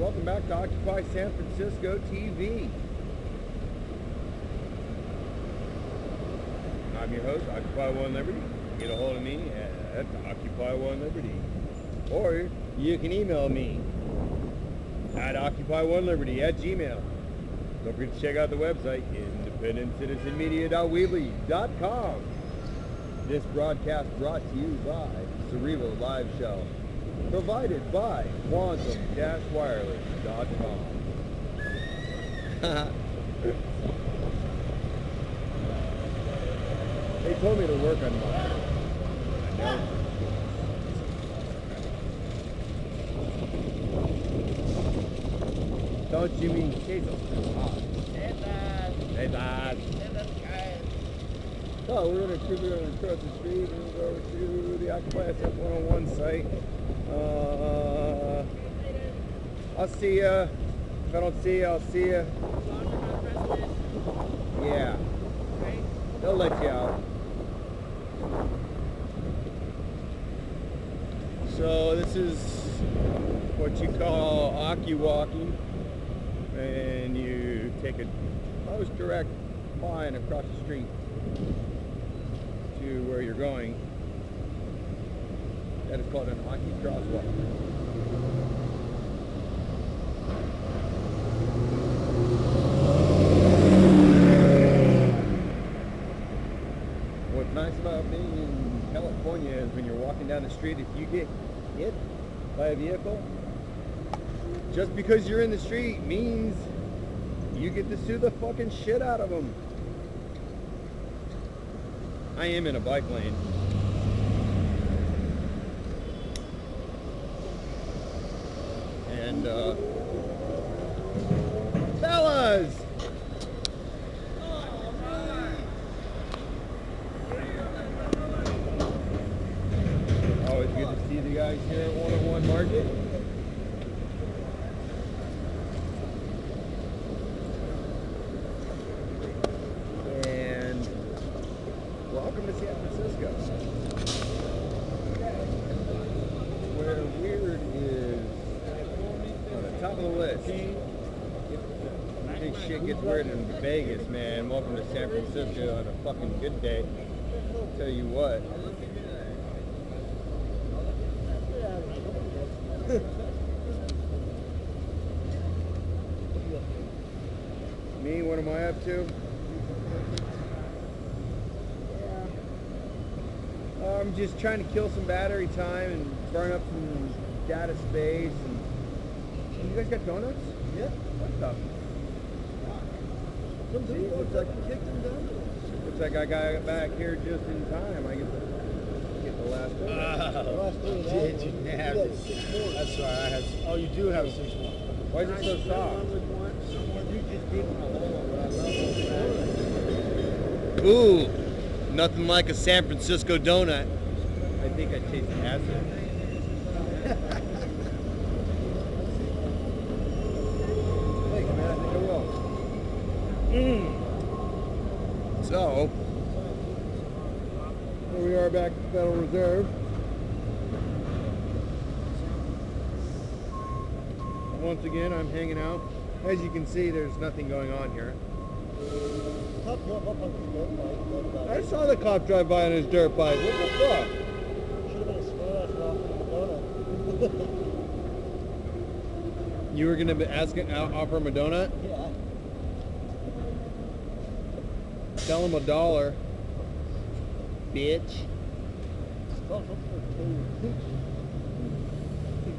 welcome back to Occupy San Francisco TV. I'm your host, Occupy One Liberty. Get a hold of me at Occupy One Liberty. Or you can email me at OccupyOneLiberty@gmail. Don't forget to check out the website, independentcitizenmedia.weebly.com. This broadcast brought to you by Cerebral Live Show, provided by Quantum-Wireless.com. They told me to work on mine. I know. Don't you mean queso? Hey, Dad. So we're going to cruise across the street and go over to the OccupySFTV 101 site. I'll see ya. If I don't see ya, I'll see ya. Yeah. They'll let you out. So this is what you call occu-walking, and you take a most direct line across the street to where you're going. That is called an occu-crosswalk. What's nice about being in California is when you're walking down the street, if you get hit by a vehicle, just because you're in the street means you get to sue the fucking shit out of them. I am in a bike lane. And fellas! Always good to see the guys here at 101 Market. And welcome to San Francisco, where weird is on the top of the list. Big shit gets weird in Vegas, man. Welcome to San Francisco on a fucking good day. I'll tell you what. Me, what am I up to? I'm just trying to kill some battery time and burn up some data space. And you guys got donuts? Yeah. What the? See, looks like I got back here just in time. I get the last one. Did you have it? That's right. I have. Oh, you do have 6 more. Why is it so soft? Ooh, nothing like a San Francisco donut. I think I taste acid. Thanks, man. I think I will. So, here we are back at the Federal Reserve. Once again, I'm hanging out. As you can see, there's nothing going on here. I saw the cop drive by on his dirt bike. What the fuck? Should have been a smash off the donut. You were going to offer him a donut? Yeah. Tell him $1. Bitch.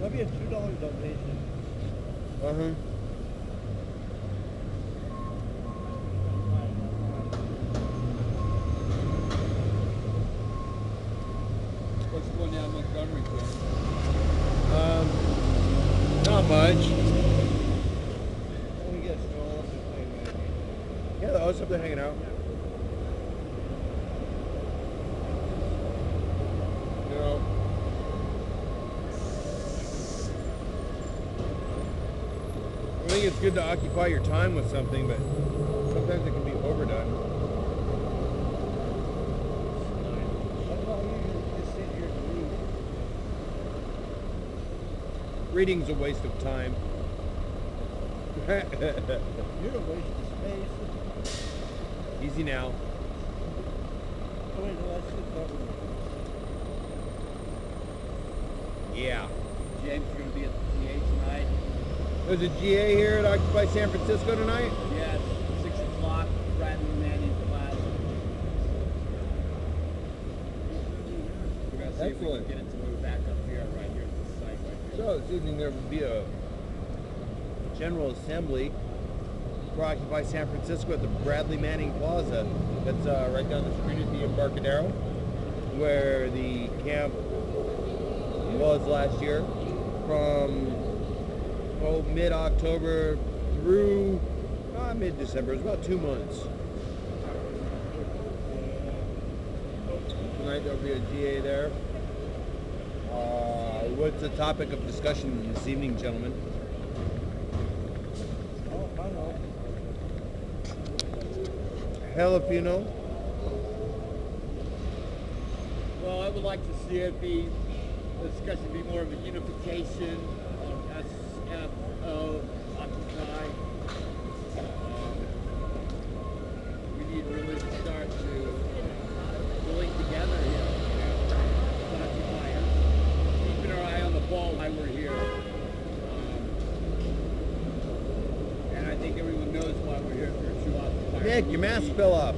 Maybe a $2 donation. Uh-huh. What's going down Montgomery, Ken? Not much. We get stroll. Yeah, the hosts up there hanging out. You know, I think it's good to occupy your time with something, but sometimes it can be overdone. Reading's a waste of time. You're a waste of space. Easy now. Oh, wait, no, that's the government. Yeah. James, you're going to be at the GA tonight? There's a GA here at Occupy San Francisco tonight? Yes, 6 o'clock, Bradley Manning Plaza. We're going to see if we can Excellent. get it to move back up here, right here at the site right here. So this evening there will be a General Assembly for Occupy San Francisco at the Bradley Manning Plaza. That's right down the street at the Embarcadero, where the camp was last year, from mid-October through mid-December. It was about 2 months. Tonight there'll be a GA there. What's the topic of discussion this evening, gentlemen? Oh, I know. Hell if you know. Well, I would like to see it be, the discussion be more of a unification of SFO, Occupy. We need really to start to link together here. Occupiers. Keeping our eye on the ball while we're here. And I think everyone knows why we're here for a true occupier. Nick, your mask fell off.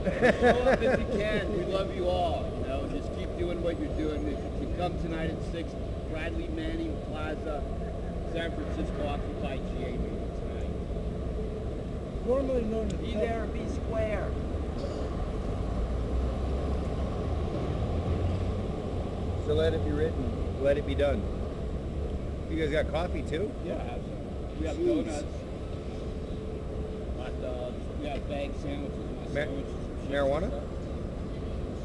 Show up if you can. We love you all. You know, just keep doing what you're doing. If you come tonight at 6, Bradley Manning Plaza, San Francisco Occupy GA meeting tonight. Normally known as Be there or be square. So let it be written, let it be done. You guys got coffee too? Yeah, absolutely. We have Jeez. donuts, hot dogs, we have bag sandwiches, my sandwiches. Marijuana?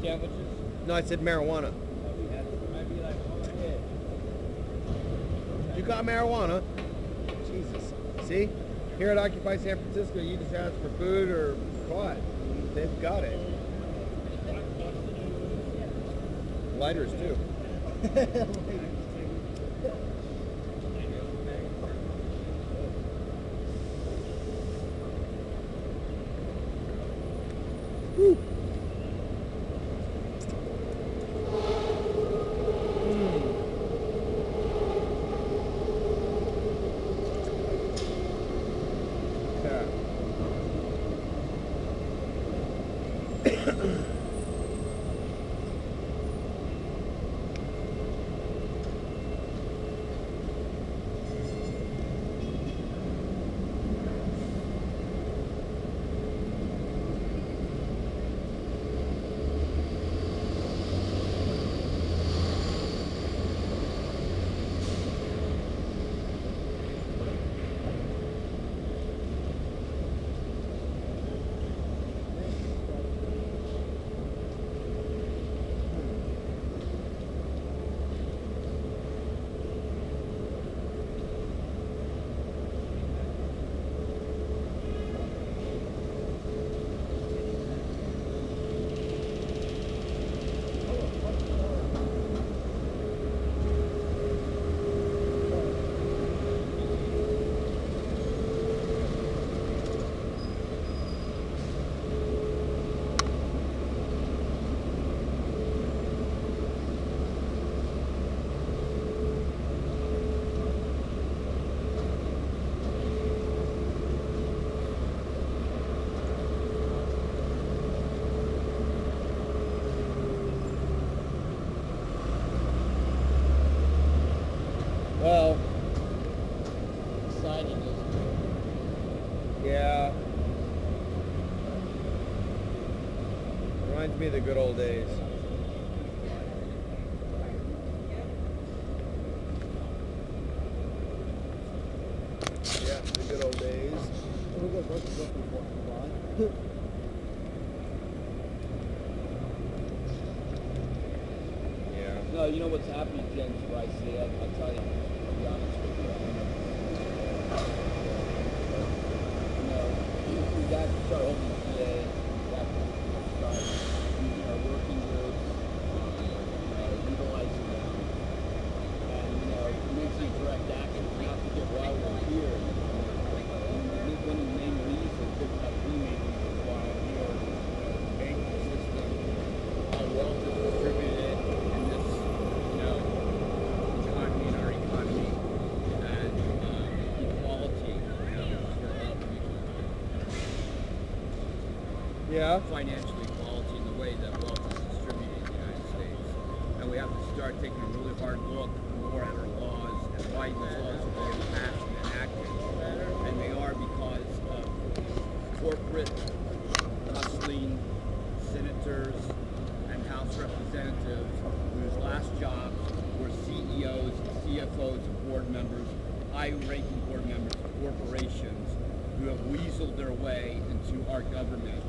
Sandwiches. No, I said marijuana. We had maybe like over here. You got marijuana? Jesus. See? Here at Occupy San Francisco, you just ask for food or what? They've got it. Lighters too. Woo. Well, Exciting, isn't it? yeah. Reminds me of the good old days. Yeah, the good old days. We got buses up before. Yeah. No, you know what's happening, James, where I see it? I'll tell you, I'll be honest with you. You know, we got to start holding PA, we got to start using our working groups, utilizing them, and, you know, make some direct action, not to get wild financial equality in the way that wealth is distributed in the United States. And we have to start taking a really hard look more at our laws and why these laws are being passed and enacted. And they are because of corporate hustling senators and House representatives whose last jobs were CEOs, CFOs of board members, high-ranking board members of corporations who have weaseled their way into our government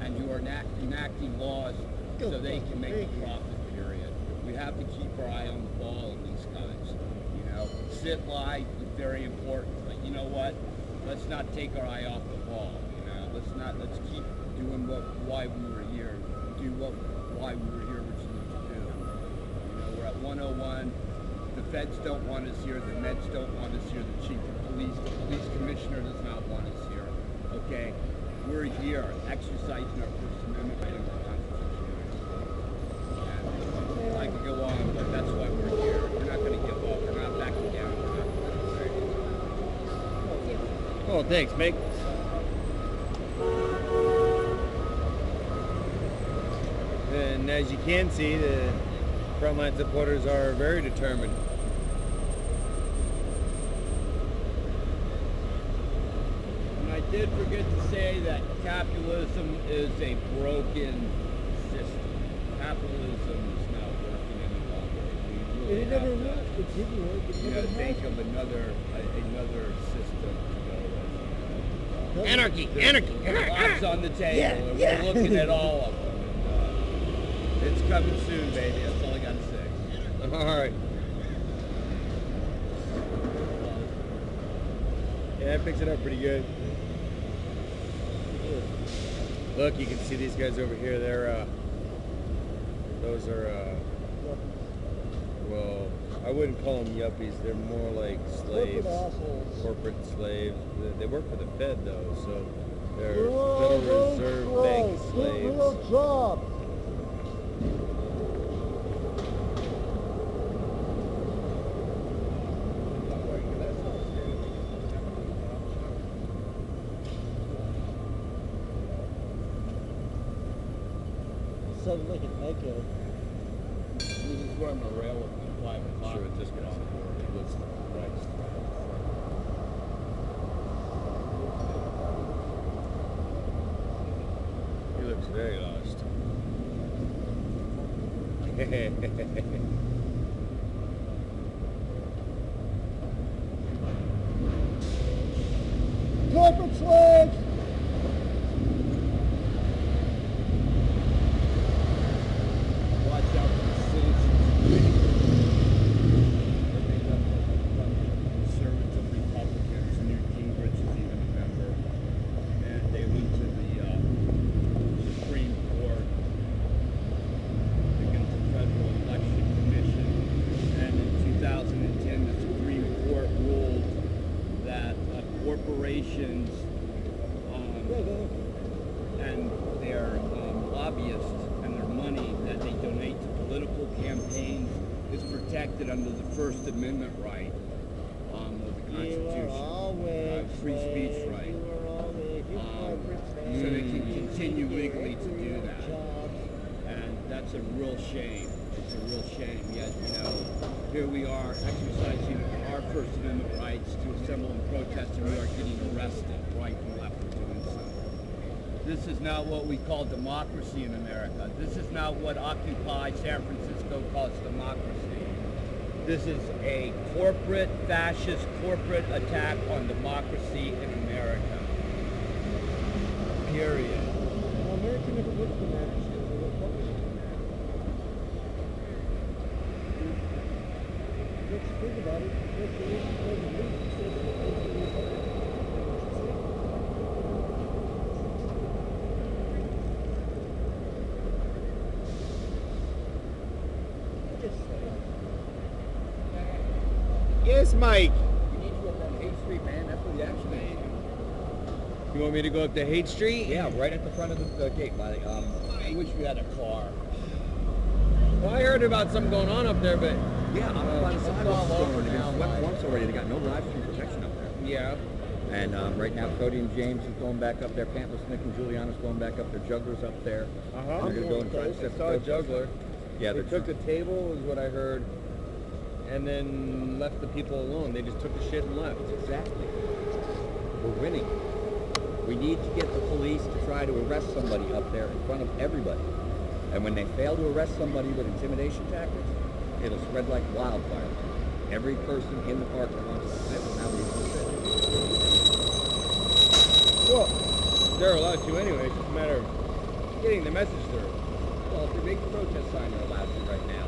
and who are enacting laws so they can make a profit, period. We have to keep our eye on the ball on these guys. You know, sit, lie is very important, but you know what? Let's not take our eye off the ball. You know, let's keep doing why we were here. Why we were here, which we need to do. You know, we're at 101. The feds don't want us here. The meds don't want us here. The chief of police, the police commissioner does not want us here. Okay, we're here exercising our First Amendment right under the Constitution. And I could go on, but that's why we're here. We're not going to give up. We're not backing down. We're not going to. Oh, thanks, mate. And as you can see, the frontline supporters are very determined. And I did forget to say that capitalism is a broken system. Capitalism is not working any longer. We really It never worked. It didn't work. you know, think of another system to go with. Anarchy! Anarchy! Lots on the table, and yeah. we're looking at all of them. And, it's coming soon, baby. That's all I got to say. All right. Yeah, it picks it up pretty good. Look, you can see these guys over here. They're, those are, well, I wouldn't call them yuppies. They're more like slaves. Corporate slaves. They work for the Fed, though, so they're Federal Reserve Bank slaves. Real job. Sounds like an echo. This is where I'm a rail with 5 o'clock. Sure, it just gets on board. Christ. He looks very lost. Corporate slaves! Watch out for the citizens. They're made up of conservative Republicans. Newt Gingrich is even a member. And they went to the Supreme Court against the Federal Election Commission. And in 2010, the Supreme Court ruled that corporations and their lobbyists and their money that they donate to political campaigns is protected under the First Amendment right of the Constitution, free speech right. So they can continue legally to do that, and that's a real shame. It's a real shame. Yet, you know, here we are exercising our First Amendment rights to assemble and protest, and we are getting arrested right and left for doing so. This is not what we call democracy in America. This is not what Occupy San Francisco calls democracy. This is a corporate, fascist, corporate attack on democracy in America. Period. Well, America never worked for that. Let's think about it. Yes, Mike. We need you up on Haight Street, man. That's where the action is. You want me to go up to Haight Street? Yeah, right at the front of the gate. I wish we had a car. Well, I heard about something going on up there, but Yeah, I'm by the it's sidewalk all over store. They now, got swept Mike. once already. They got no drive-through protection up there. yeah. And right now, Cody and James is going back up there. Pantless Nick and Juliana's going back up there. Juggler's up there. Uh-huh. They're going to go and try to I set saw a juggler. Yeah, they took the table, is what I heard, and then left the people alone. They just took the shit and left. Exactly. We're winning. We need to get the police to try to arrest somebody up there in front of everybody. And when they fail to arrest somebody with intimidation tactics, it'll spread like wildfire. Every person in the park that wants to sit will now be able to sit. Well, they're allowed to anyway. It's just a matter of getting the message through. Well, if they make the protest sign, they're allowed to right now.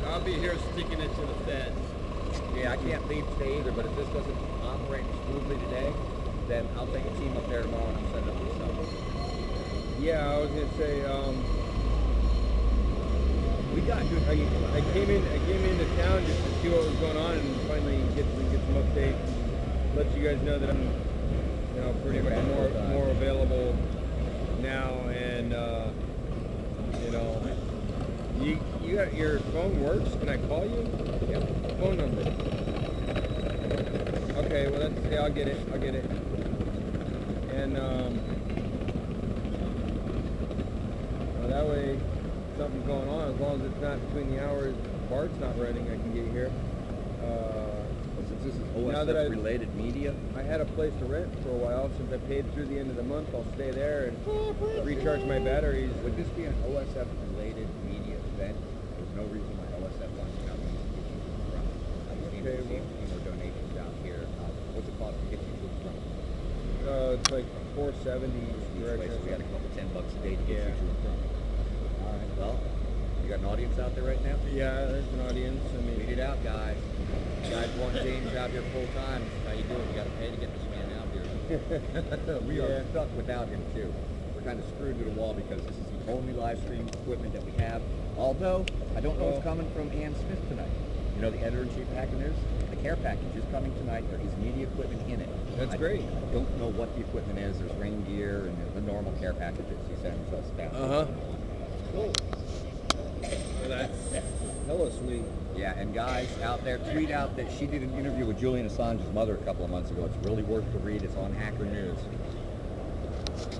I'll be here sticking it to the feds. Yeah, I can't leave today either, but if this doesn't operate smoothly today, then I'll take a team up there tomorrow and I'll set up this stuff. Yeah, I was gonna say, We got good. I came into town just to see what was going on and finally get some updates. Let you guys know that I'm, you know, pretty much more available now, and you know, you got your phone works. Can I call you? Yeah. Phone number. Okay, well that's, yeah, I'll get it. And well, that way something's going on, as long as it's not between the hours Bart's not running, I can get here. Since this is Now that OSF related media, I had a place to rent for a while. Since I paid through the end of the month, I'll stay there and recharge my batteries. would this be an OSF related media event? There's no reason why OSF wants to come and get you to the front. I've seen Okay, more donations out here. What's it cost to get you to the front? It's like 470 Each way, directions. so we got a couple $10 a day to get Yeah. you to the front. All right, well, you got an audience out there right now? Yeah, there's an audience. I mean, Lead it out, guys. You guys want James out here full time. How you doing? You got to pay to get this man out here. We are stuck without him too. We're kind of screwed to the wall because this is the only live stream equipment that we have. Although I don't know what's coming from Ann Smith tonight. You know, the editor-in-chief of Hacker News. The care package is coming tonight. There is media equipment in it. That's great. I don't know what the equipment is. There's rain gear and the normal care package that she sends us down. Cool. Well, that's hella sweet. Yeah, and guys out there, tweet out that she did an interview with Julian Assange's mother a couple of months ago. It's really worth the read. It's on Hacker News.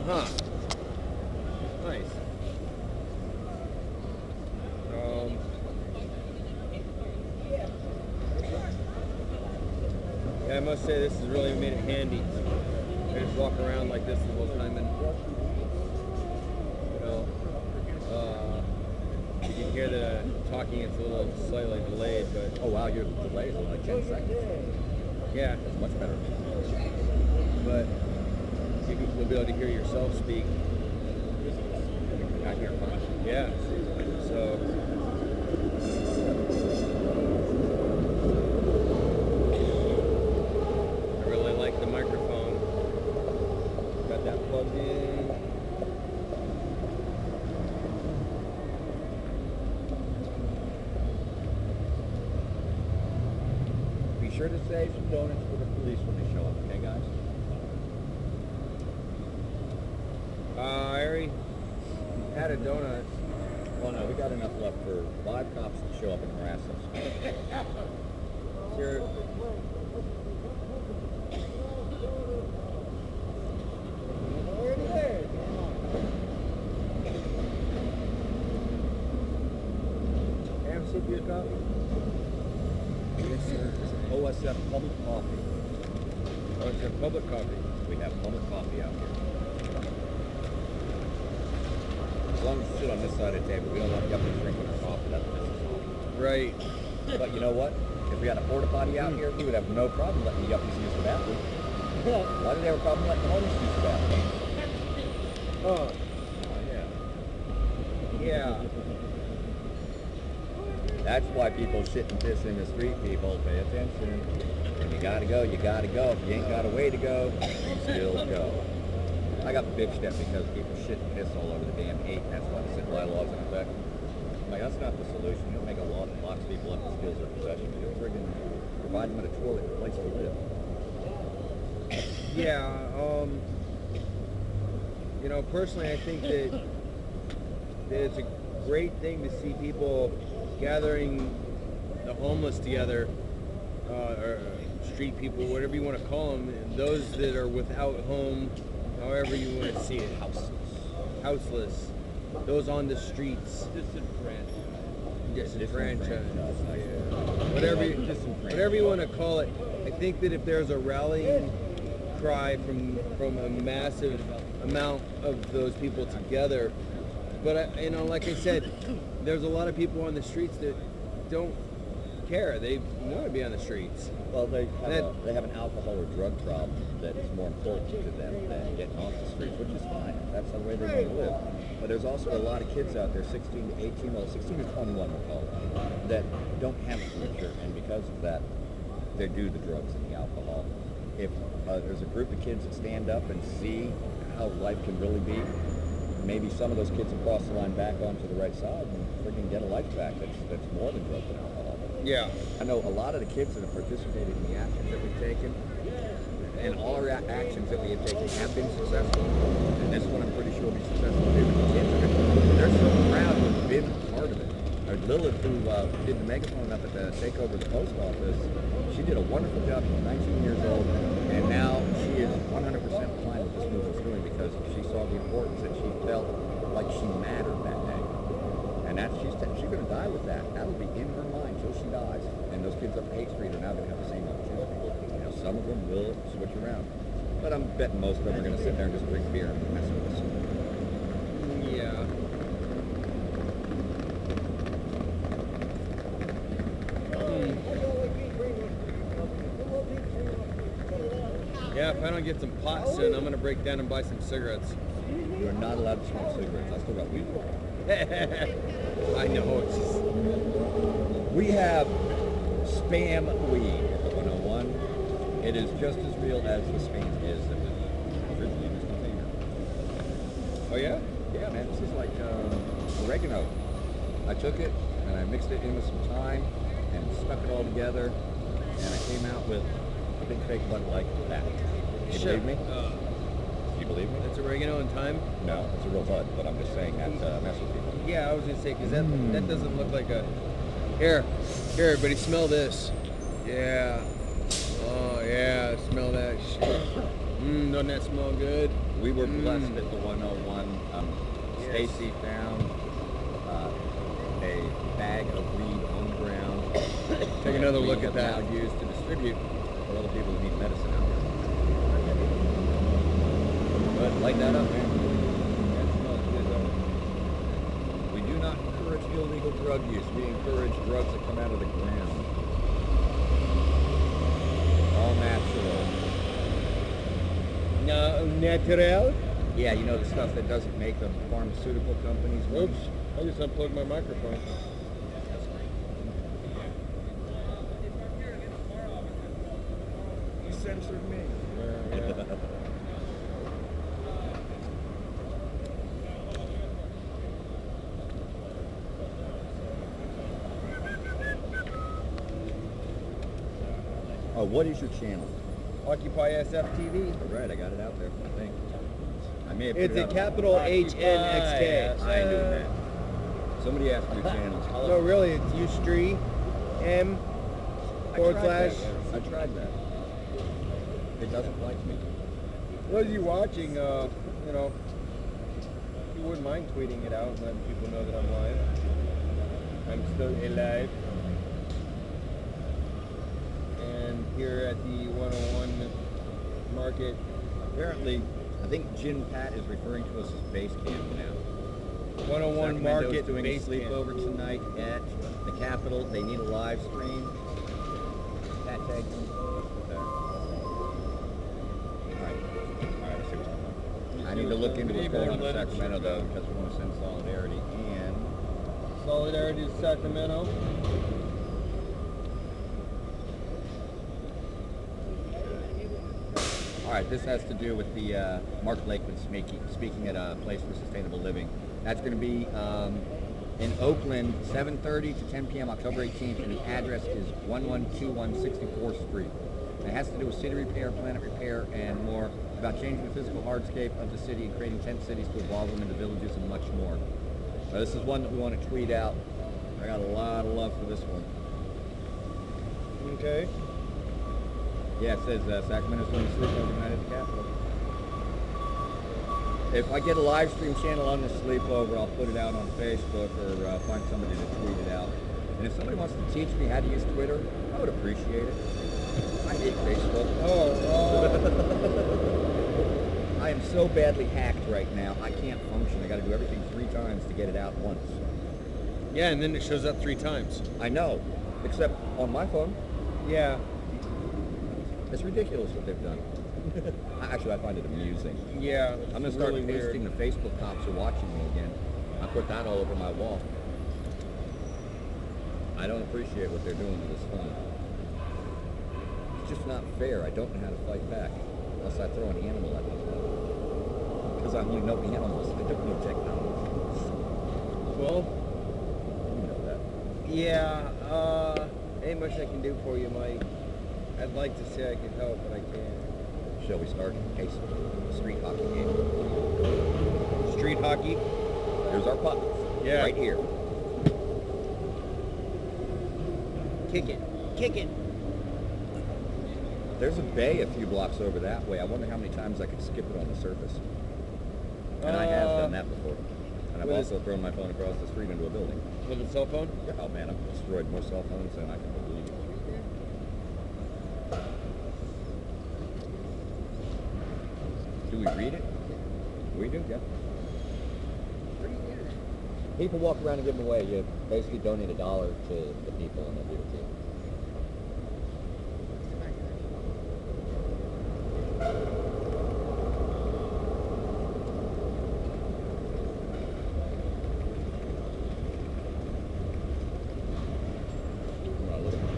Huh. Nice. Yeah, I must say this has really made it handy. I just walk around like this the whole time, and you know, you can hear the talking. It's a little slightly delayed, but Oh wow, your delay is only like 10 seconds. yeah. That's much better. But you'll be able to hear yourself speak. Not here, huh? Yeah. So. I really like the microphone. Got that plugged in. Be sure to save some donuts for the police when they show up, okay guys? I already had a donut. Well no, we got enough left for 5 cops to show up and harass us. Here. Have a sip of your coffee. Yes sir. This is OSF public coffee. Oh, it's a public coffee. We have public coffee out here. As long as you sit on this side of the table, we don't want yuppies drinking our coffee. That's business. Right. But you know what? If we had a porta potty out here, we would have no problem letting the yuppies use the bathroom. Why do they have a problem letting the homeless use the bathroom? Oh, Yeah. yeah. That's why people shit and piss in the street, people. Pay attention. When you gotta go, you gotta go. If you ain't got a way to go, you still go. I got bitched at because people shit and piss all over the damn 8, and that's why the civil laws in effect. I'm like, that's not the solution. You don't make a law that locks people up and steals their possessions. You friggin' provide them with a toilet and a place to live. Yeah, you know, personally, I think that it's a great thing to see people gathering the homeless together, or street people, whatever you want to call them, those that are without home, however you want to see it, houseless, those on the streets, disenfranchised, whatever you want to call it. I think that if there's a rallying cry from a massive amount of those people together, but you know, like I said, there's a lot of people on the streets that don't care. They want to be on the streets. Well, they have an alcohol or drug problem that is more important to them than getting off the streets, which is fine. That's the way they want to live. But there's also a lot of kids out there, 16 to 18, well, 16 to 21 we'll call it, that don't have a future, and because of that, they do the drugs and the alcohol. If there's a group of kids that stand up and see how life can really be, maybe some of those kids will cross the line back onto the right side and freaking get a life back that's more than drugs and alcohol. Yeah. I know a lot of the kids that have participated in the actions that we've taken, and all our actions that we have taken have been successful, and this one I'm pretty sure will be successful too. The kids they're so proud to have been part of it. Lilith, who did the megaphone up at the takeover of the post office, she did a wonderful job. She's 19 years old, and now she is 100% behind what this movement's doing because she saw the importance and she felt like she mattered that day. And she's going to die with that. That'll be in her mind till she dies. And those kids up 8th Street are now going to have the same opportunity. You know, some of them will switch around, but I'm betting most of them are going to sit there and just drink beer and mess with us. Yeah. Yeah, if I don't get some pot soon, I'm going to break down and buy some cigarettes. You're not allowed to smoke cigarettes. I still got weed. I know. It's just... We have spam weed at the 101. It is just as real as the spam is that was originally in this container. Oh, yeah? Yeah, man. This is like oregano. I took it and I mixed it in with some thyme and stuck it all together, and I came out with a big fake bud like that. You believe me? You believe me? That's oregano and thyme? No, it's a real bud, but I'm just saying that's mess with people. Yeah, I was gonna say, because that doesn't look like a... Here, everybody, smell this. Yeah. Oh, yeah, smell that shit. Doesn't that smell good? We were blessed at the 101. Stacy found a bag of weed on the ground. Take another look at that. Now used to distribute for other people who need medicine out there. But light that up, man. That smells good, though. We do not encourage illegal drug use. We encourage drugs that come out of the ground. All natural. No, natural? Yeah, you know the stuff that doesn't make the pharmaceutical companies. Oops, I just unplugged my microphone. You censored me. Yeah. Oh, what is your channel? OccupySFTV. All right, I got it out there, I think. I may have put It's it a up. capital HNXK. I knew that. Somebody asked your channel. No, really, it's Ustream M / I tried that. It doesn't like me. What are you watching? You know, if you wouldn't mind tweeting it out and letting people know that I'm live. I'm still alive. And here at the 101 market. Apparently, I think Jin Pat is referring to us as base camp now. 101 Sacramento's market doing base a sleepover camp. tonight at the Capitol. They need a live stream. Pat tag them. Alright, I see what's going on. I need to look into what's going on in Sacramento though, because we want to send solidarity and Solidarity to Sacramento. all right, this has to do with the Mark Lakeman speaking at a place for sustainable living. That's going to be in Oakland, 7:30 to 10 p.m. October 18th, and the address is 1121 64th Street. And it has to do with city repair, planet repair, and more about changing the physical hardscape of the city and creating tent cities to evolve them into villages and much more. This is one that we want to tweet out. I got a lot of love for this one. Okay. Yeah, it says Sacramento's going to sleep overnight at the Capitol. If I get a live stream channel on this sleepover, I'll put it out on Facebook or find somebody to tweet it out. And if somebody wants to teach me how to use Twitter, I would appreciate it. I hate Facebook. I am so badly hacked right now, I can't function. I got to do everything 3 times to get it out once. Yeah, and then it shows up 3 times. I know, except on my phone. Yeah. It's ridiculous what they've done. Actually, I find it amusing. Yeah. I'm going to start pasting the Facebook cops are watching me again. I put that all over my wall. I don't appreciate what they're doing to this phone. It's just not fair. I don't know how to fight back unless I throw an animal at them. Because I only know animals. I don't know technology. Well, You know that. yeah, ain't much I can do for you, Mike. I'd like to say I could help, but I can't. Shall we start a street hockey game? Street hockey? Here's our puck. Yeah. Right here. Kick it. Kick it. There's a bay a few blocks over that way. I wonder how many times I could skip it on the surface. And I have done that before. And I've also thrown my phone across the street into a building. With a cell phone? Oh man, I've destroyed more cell phones than I can believe. Do we read it? We do, yeah. People walk around and give them away. You basically donate $1 to the people and they'll give it to you. Well, look at that.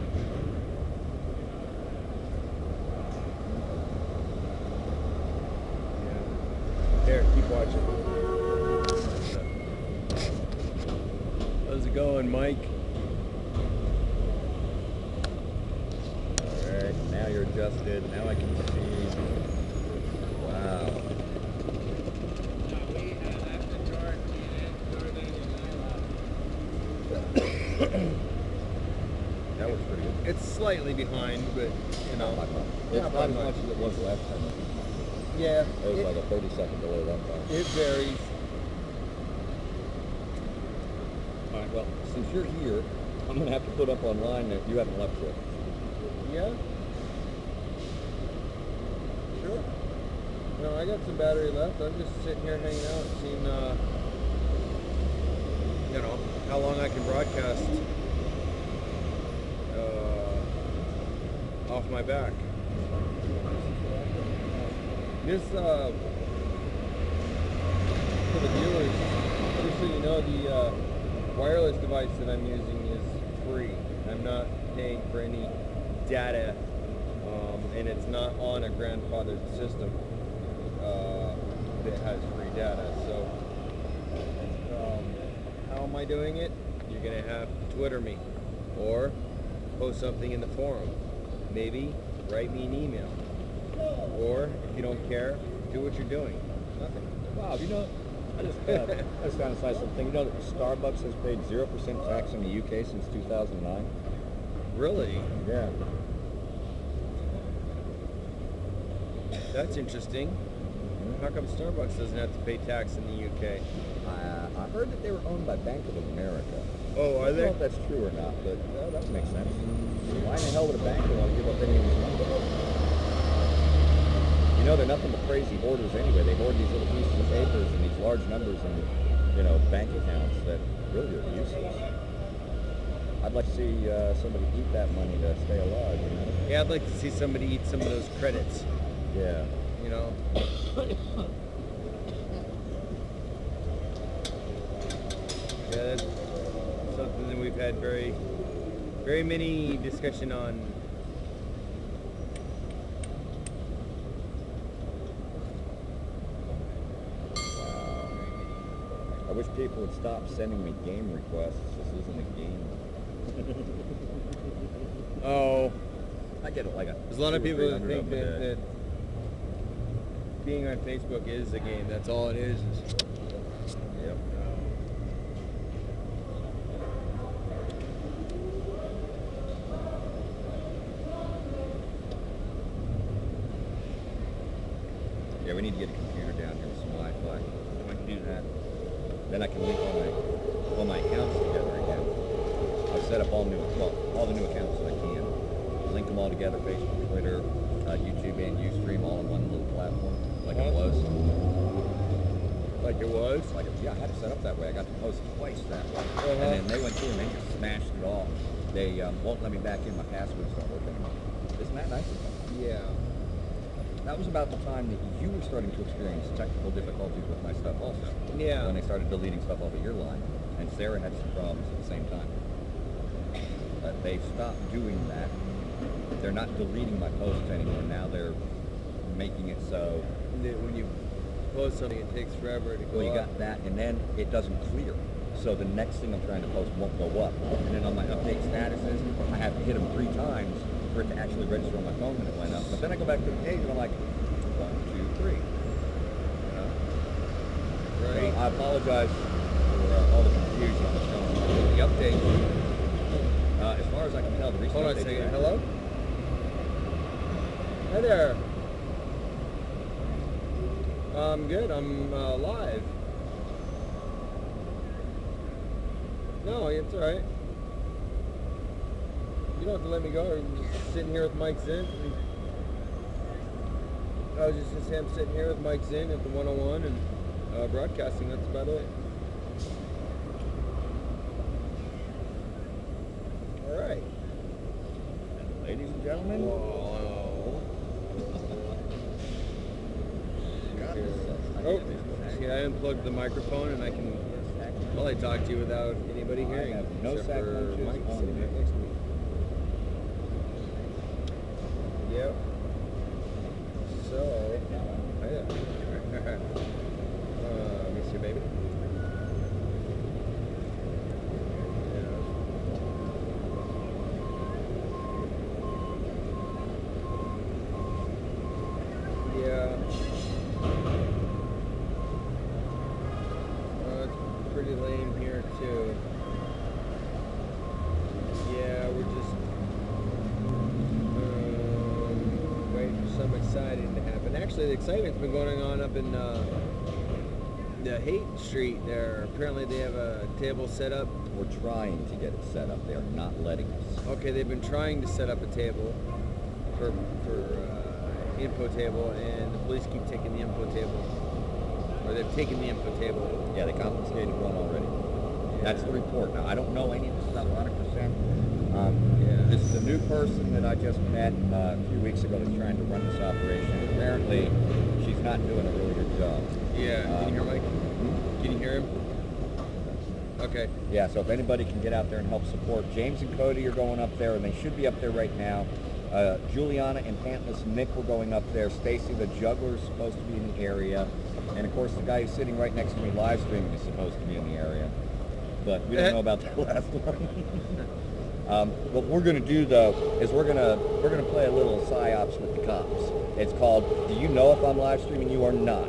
There, keep watching. How's it going, Mike? Alright, now you're adjusted. Now I can see. Wow. That was pretty good. It's slightly behind, but, you know. It's not not as much. much as it was last time. Yeah. It was like a 30-second delay that time. It varies. Alright, well, since you're here, I'm going to have to put up online that you haven't left yet. Yeah. Sure. No, I got some battery left. I'm just sitting here hanging out, seeing, you know, how long I can broadcast off my back. This, for the viewers, just so you know, the wireless device that I'm using is free. I'm not paying for any data, and it's not on a grandfathered system that has free data. So, how am I doing it? You're gonna have to Twitter me, or post something in the forum. Maybe write me an email. Or, if you don't care, do what you're doing. Nothing. Wow, you know, I just found a nice little thing. You know that Starbucks has paid 0% tax in the UK since 2009? Really? Yeah. That's interesting. How come Starbucks doesn't have to pay tax in the UK? I heard that they were owned by Bank of America. Oh, I are don't know they? if that's true or not, but that would make sense. Why in the hell would a bank want to give up any of this money? You know, they're nothing but crazy hoarders anyway. They hoard these little pieces of papers and these large numbers in, you know, bank accounts that really are useless. I'd like to see somebody eat that money to stay alive, you know? Yeah, I'd like to see somebody eat some of those credits. Yeah. You know? Yeah, that's something that we've had very many discussion on. I wish people would stop sending me game requests. This isn't a game. Oh, I get it like there's a lot of people that 200 think of them a day. that being on Facebook is a game. That's all it is. Yep. we need to get a computer down here with some Wi-Fi. I can do that. Then I can link all my accounts together again. I've set up all the new accounts that I can. Link them all together, Facebook, Twitter, YouTube, and Ustream, all in one little platform, like it was. Like it was? Yeah, I had it set up that way. I got to post twice that way. And then they went through and they just smashed it all. They won't let me back in. My passwords don't work anymore. Isn't that nice? Yeah. That was about the time that you were starting to experience technical difficulties with my stuff also. Yeah. When they started deleting stuff off of your line. And Sarah had some problems at the same time. But they stopped doing that. They're not deleting my posts anymore. Now they're making it so When you post something, it takes forever to go well, you up. got that, and then it doesn't clear. So the next thing I'm trying to post won't go up. And then on my update statuses, I have to hit them 3 times for it to actually register on my phone when it went up. But then I go back to the page and I'm like, 1, 2, 3. You know? Right. So I apologize for all the confusion on what's going on with the update. As far as I can tell, the recent Hold on a update second. is- Hello? Hi there. I'm good. I'm live. No, it's alright. You don't have to let me go. I'm just sitting here with mics in. I was just gonna say I'm sitting here with mics in at the 101 and broadcasting. That's about it. Alright. Ladies and gentlemen. Whoa. God, Oh, see, I unplugged the microphone and I can probably talk to you without anybody hearing. I have no except sack for lunches Mike on sitting me. right next to me. Yep. So, yeah. Miss you, baby. Yeah. It's pretty lame here too. Yeah, we're just waiting for some exciting to happen. Actually, the excitement's been going on up in the Haight Street there. Apparently they have a table set up. We're trying to get it set up. They are not letting us. Okay, they've been trying to set up a table for info table, and the police keep taking the info table, or they've taken the info table. Yeah, they confiscated one already. That's the report. Now, I don't know any of this stuff 100%. This is a new person that I just met a few weeks ago that's trying to run this operation. Apparently, she's not doing a really good job. Yeah, can you hear Mike? Can you hear him? Okay. Yeah, so if anybody can get out there and help support. James and Cody are going up there, and they should be up there right now. Juliana and Pantless Nick were going up there. Stacy, the juggler, is supposed to be in the area. And of course, the guy who's sitting right next to me live streaming is supposed to be in the area. But we don't know about that last one. What we're going to do, though, is we're going to play a little psyops with the cops. It's called, do you know if I'm live streaming you or not?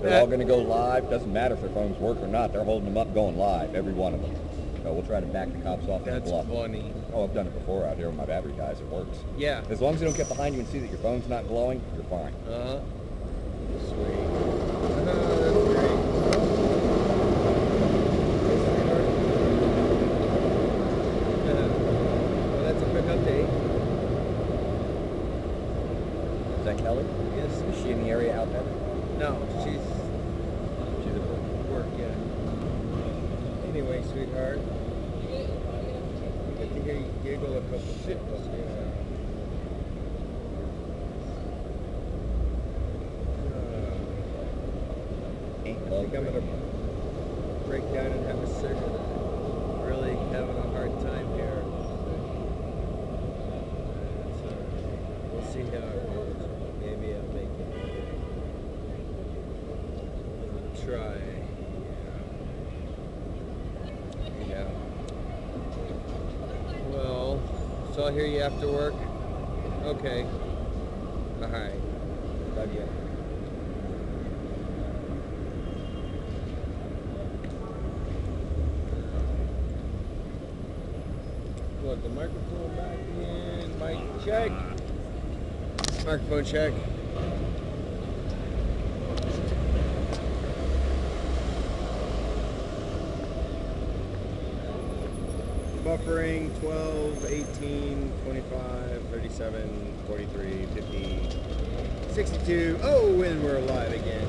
They're all going to go live. Doesn't matter if their phones work or not. They're holding them up going live, every one of them. So we'll try to back the cops off and That's bluff. funny. Oh, I've done it before out here with my battery guys. It works. Yeah. As long as they don't get behind you and see that your phone's not glowing, you're fine. Uh-huh. Sweet. That's great. Well, that's a quick update. Is that Kelly? Yes. Is she in the area out there? No, she's She's at work. work, yeah. Anyway, sweetheart. Good to hear you giggle a couple times. Ain't I love think I'm gonna break down and have a cigarette. Really having a hard time here. So, we'll see how it goes. Maybe I'll make it. Try. Yeah. Well, so I'll hear you after work. Okay. Alright. Love you. Look, the microphone back in. Mic check. Microphone check. buffering 12, 18, 25, 37, 43, 50, 62. Oh, and we're alive again.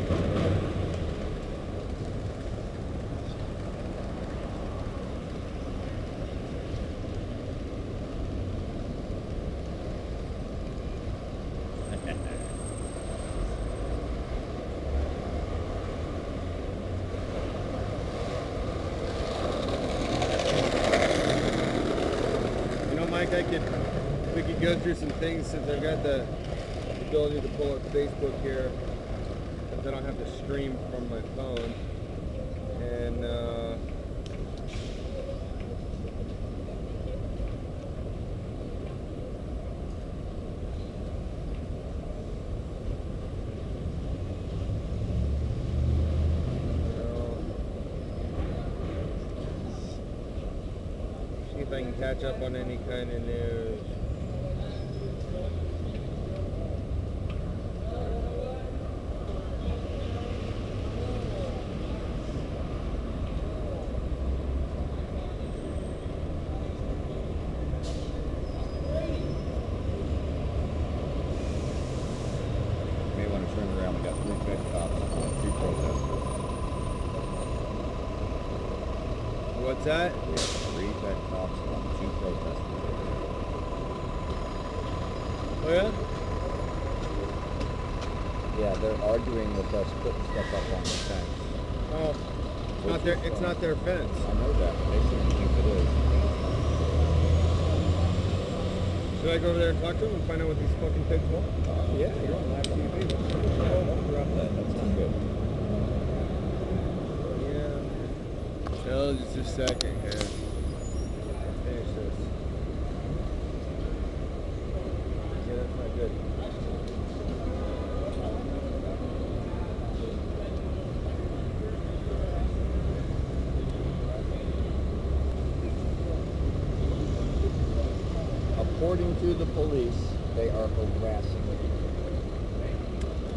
We could go through some things since I've got the ability to pull up Facebook here, since I don't have to stream from my phone. And see if I can catch up on any kind of news. What's that? We have 3 dead cops on 2 protesters. Oh yeah? Yeah, they're arguing with us putting stuff up on the fence. Oh, it's not their fence. I know that, but they seem to think it is. Should I go over there and talk to them and find out what these fucking pigs want? Yeah, you're on live TV. Don't drop that. That's not good. Well, just a second here. Finish this. Yeah, that's not good. According to the police, they are harassing.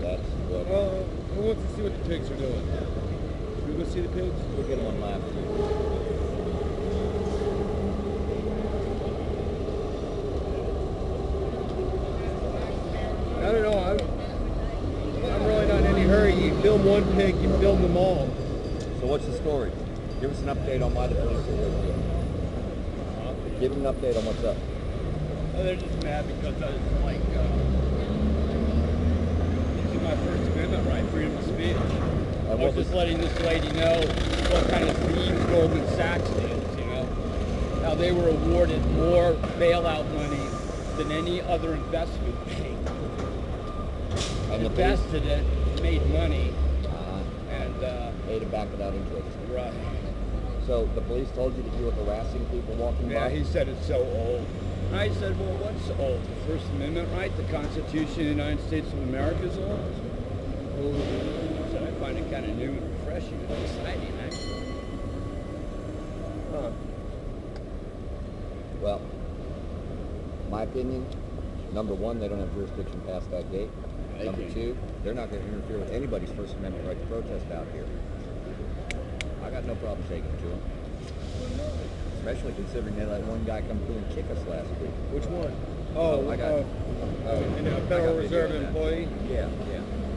That's what. Well, who wants to see what the pigs are doing? Should we go see the pigs? We'll get them on live. I don't know. I'm really not in any hurry. You film one pig, you film them all. So what's the story? Give us an update on why the police are doing it. Give them an update on what's up. Oh, they're just mad because I was like, using my First Amendment right, freedom of speech. I was just letting this lady know what kind of schemes Goldman Sachs did, you know. How they were awarded more bailout money than any other investment bank. And the invested it, made money, and made it back without interest. Right. So the police told you that you were harassing people walking by? Yeah, he said it's so old. And I said, well, what's old? The First Amendment right? The Constitution of the United States of America is old? I said, I find it kind of new and refreshing and exciting, actually. Huh. Well, my opinion, number one, they don't have jurisdiction past that gate. Number two, they're not going to interfere with anybody's First Amendment right to protest out here. I got no problem taking it to them. Especially considering they let one guy come through and kick us last week. Which one? Oh, I got a Federal Reserve employee? Yeah.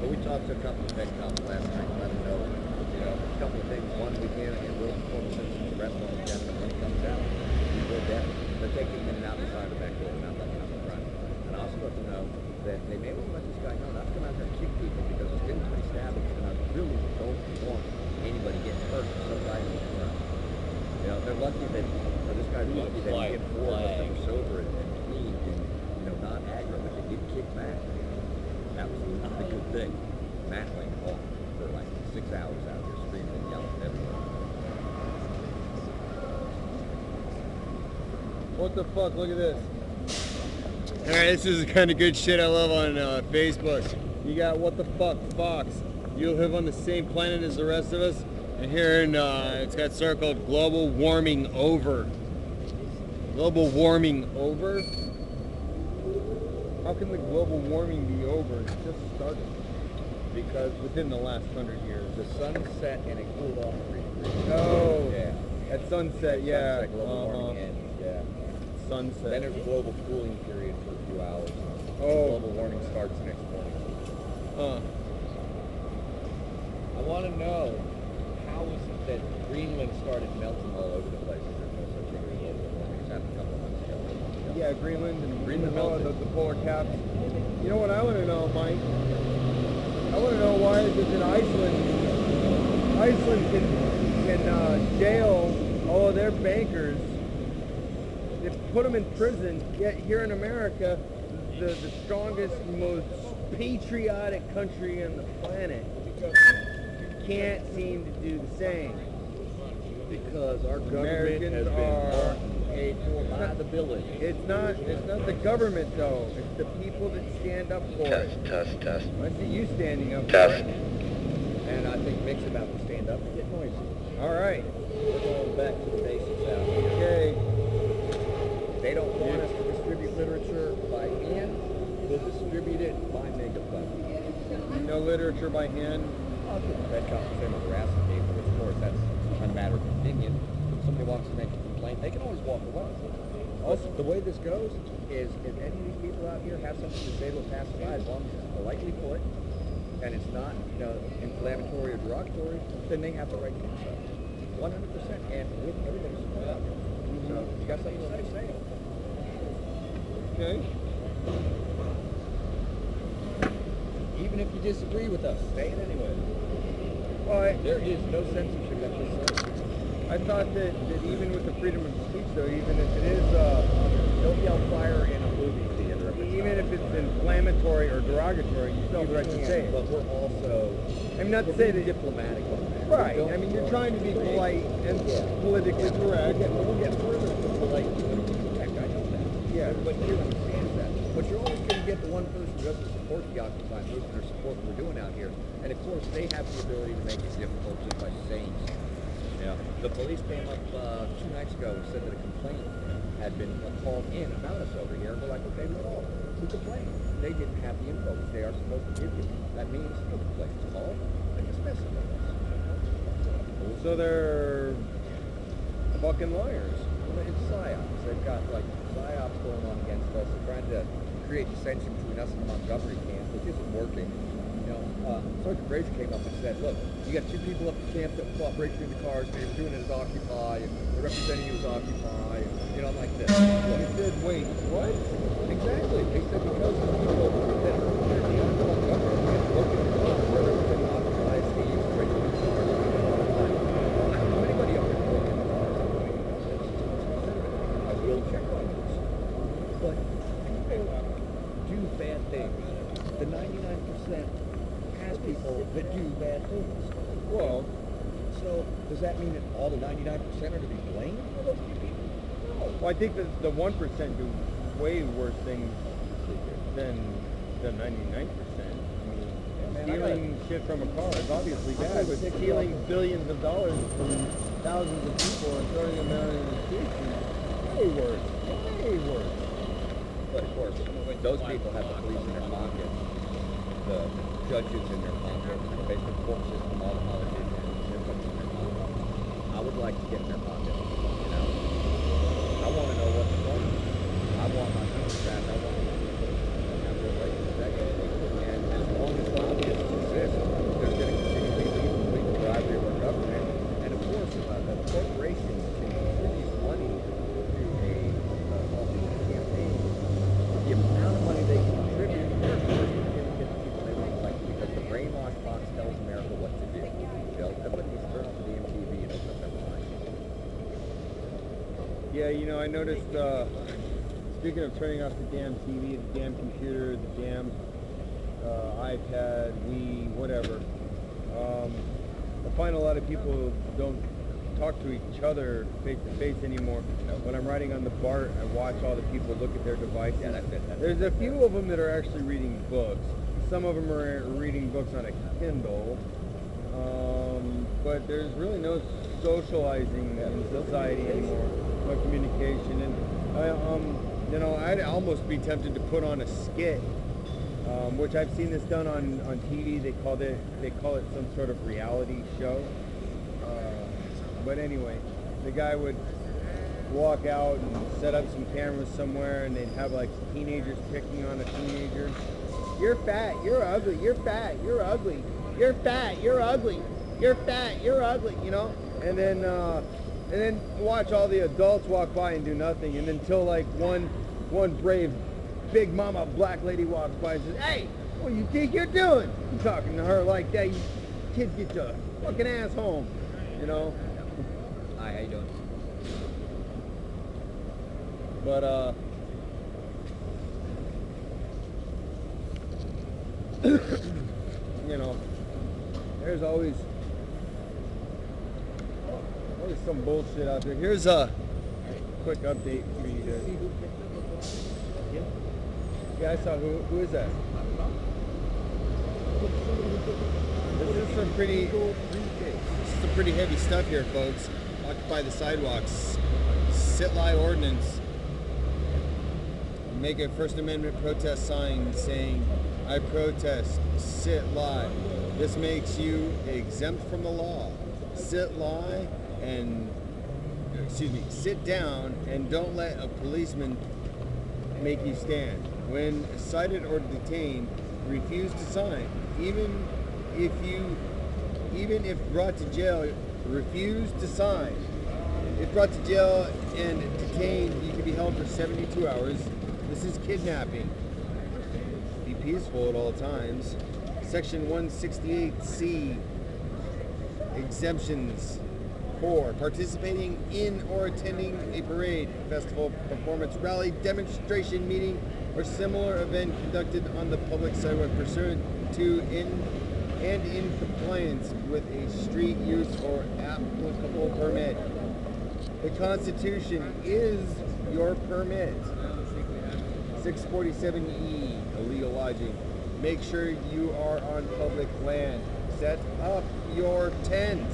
But we talked to a couple of Fed cops last night, let them know, a couple of things. One, we can and will perform citizens arrest on the agenda when it comes out. We will definitely. But they keep in and out the side of the back door, not letting them out the front. And I also let them know that they may want to let this guy know not to come out there and kick people because it's been 20 stabbings and I really don't want anybody getting hurt. Somebody in the front. They're lucky that, this guy's lucky that he hit 4 of us that were sober and clean and, not aggro, but they did kick back. That was not a good thing. Matt went off for like 6 hours out there screaming and yelling at everyone. What the fuck? Look at this. Alright, this is the kind of good shit I love on Facebook. You got What the Fuck Fox. You live on the same planet as the rest of us. And here in, it's got circled global warming over. Global warming over? How can the global warming be over? It's just started. Because within the last 100 years. The sun set and it cooled off 3 degrees. Oh, yeah. At sunset, yeah. Sunset, global warming ends. Yeah. sunset. Then there's a global cooling period for a few hours. Oh. Global warming starts next morning. Huh. I want to know, how is it that Greenland started melting all over the place? There's no such thing as global warming. It's happened a couple of months ago. Yeah, Greenland and Greenland the melted. polar caps. You know what I want to know, Mike? I want to know why is it that Iceland can jail all of their bankers, they put them in prison, yet here in America, the strongest, most patriotic country on the planet can't seem to do the same. Because our government Americans has been are bought and paid for by the village. It's not the government though. It's the people that stand up for it. Test. I see you standing up Test. for it. And I think Mick's about to stand up and get noisy. All right. We're going back to the basics out here. Okay. They don't want us to distribute literature by hand. We'll distribute it by megaphone. No literature by hand. Red Cup is harassing people, which of course that's a matter of opinion. If somebody wants to make a complaint, they can always walk away. Also, the way this goes is if any of these people out here have something to say to a passerby, as long as it's politely put and it's not, inflammatory or derogatory, then they have the right to do so. 100%, and with everybody's support. So if you got something to say it. Okay. Even if you disagree with us, say it anyway. Well, There is no censorship at this site. I thought that even with the freedom of speech, though, even if it is, Don't yell fire in a movie theater. even if it's inflammatory or derogatory, you still have the right to say it. But we're also, I'm not to we're say being that. diplomatic on that. Right. We don't I mean, you're want trying to be say- polite and politically correct. We'll get further to polite politically correct. I know that. Yeah. Everybody here understands that. But you're always going to get the one person who doesn't support the Occupy movement or support what we're doing out here. And of course, they have the ability to make it difficult just by saying so. Yeah. The police came up 2 nights ago and said that a complaint had been called in about us over here. And we're like, okay, well, who complained? They didn't have the info which they are supposed to give you. That means no complaint is called and dismiss it. So they're fucking liars. Well, it's psyops. They've got like psyops going on against us. They're trying to create dissension between us and the Montgomery camp, which isn't working. Sergeant Fraser came up and said, look, you got 2 people up at camp that fought breaking into cars, they were doing it as Occupy, and they're representing you as Occupy, and, I'm like this. He said, wait, what? Exactly. They said because the people that are the Montgomery camp broken into cars, they're representing Occupy, thieves, breaking into cars, and I don't know anybody up there broken into cars. I will check on this. But people do bad things. The 99% has people that do bad things. Well, So does that mean that all the 99% are to be blamed for those people? No. well, I think that the 1% do way worse things than the 99%. I mean, stealing shit from a car is obviously bad, but stealing billions of dollars from thousands of people and throwing them out in the streets is way worse. Way worse. But of course, those people have the police in their pocket, the judges in their pocket, the basic court system, all the politicians, everybody's in their pocket. I would like to get in their pocket, I want to know what's wrong. I want my contract, I want my people to have their right to protect. And as long as lobbyists exist, there's going to continue to be legal bribery of our government. And of course, a corporation can contribute money to a politician campaign. The amount of money they can contribute, they're going to get the people they want elected because the brainwash box tells America what to do. Everybody needs to turn off the MTV and open up their mind. Yeah, I noticed, speaking of turning off the damn TV, the damn computer, the damn iPad, Wii, whatever, I find a lot of people don't talk to each other face to face anymore. When I'm riding on the BART, I watch all the people look at their devices. Yeah, that's it. There's a few of them that are actually reading books. Some of them are reading books on a Kindle. But there's really no socializing in society anymore, no communication. And I'd almost be tempted to put on a skit, which I've seen this done on TV. They call it some sort of reality show. But anyway, the guy would walk out and set up some cameras somewhere, and they'd have like teenagers picking on a teenager. You're fat, you're ugly, you're fat, you're ugly, you're fat, you're ugly, you're fat, you're ugly, you know? And then watch all the adults walk by and do nothing, and until like one brave big mama black lady walks by and says, "Hey, what do you think you're doing? You talking to her like that? You kids, get your fucking ass home," you know? Hi, how you doing? But you know, there's always some bullshit out there. Here's a quick update for you guys. Yeah, I saw. Who is that? This is some pretty heavy stuff here, folks. Occupy the sidewalks. Sit lie ordinance. Make a First Amendment protest sign saying, "I protest, sit lie." This makes you exempt from the law. Sit down and don't let a policeman make you stand. When cited or detained, refuse to sign. Even if brought to jail, refuse to sign. If brought to jail and detained, you can be held for 72 hours. This is kidnapping. Be peaceful at all times. Section 168C, exemptions. 4. Participating in or attending a parade, festival, performance, rally, demonstration, meeting, or similar event conducted on the public sidewalk pursuant to in compliance with a street use or applicable permit. The Constitution is your permit. 647E, illegal lodging. Make sure you are on public land. Set up your tent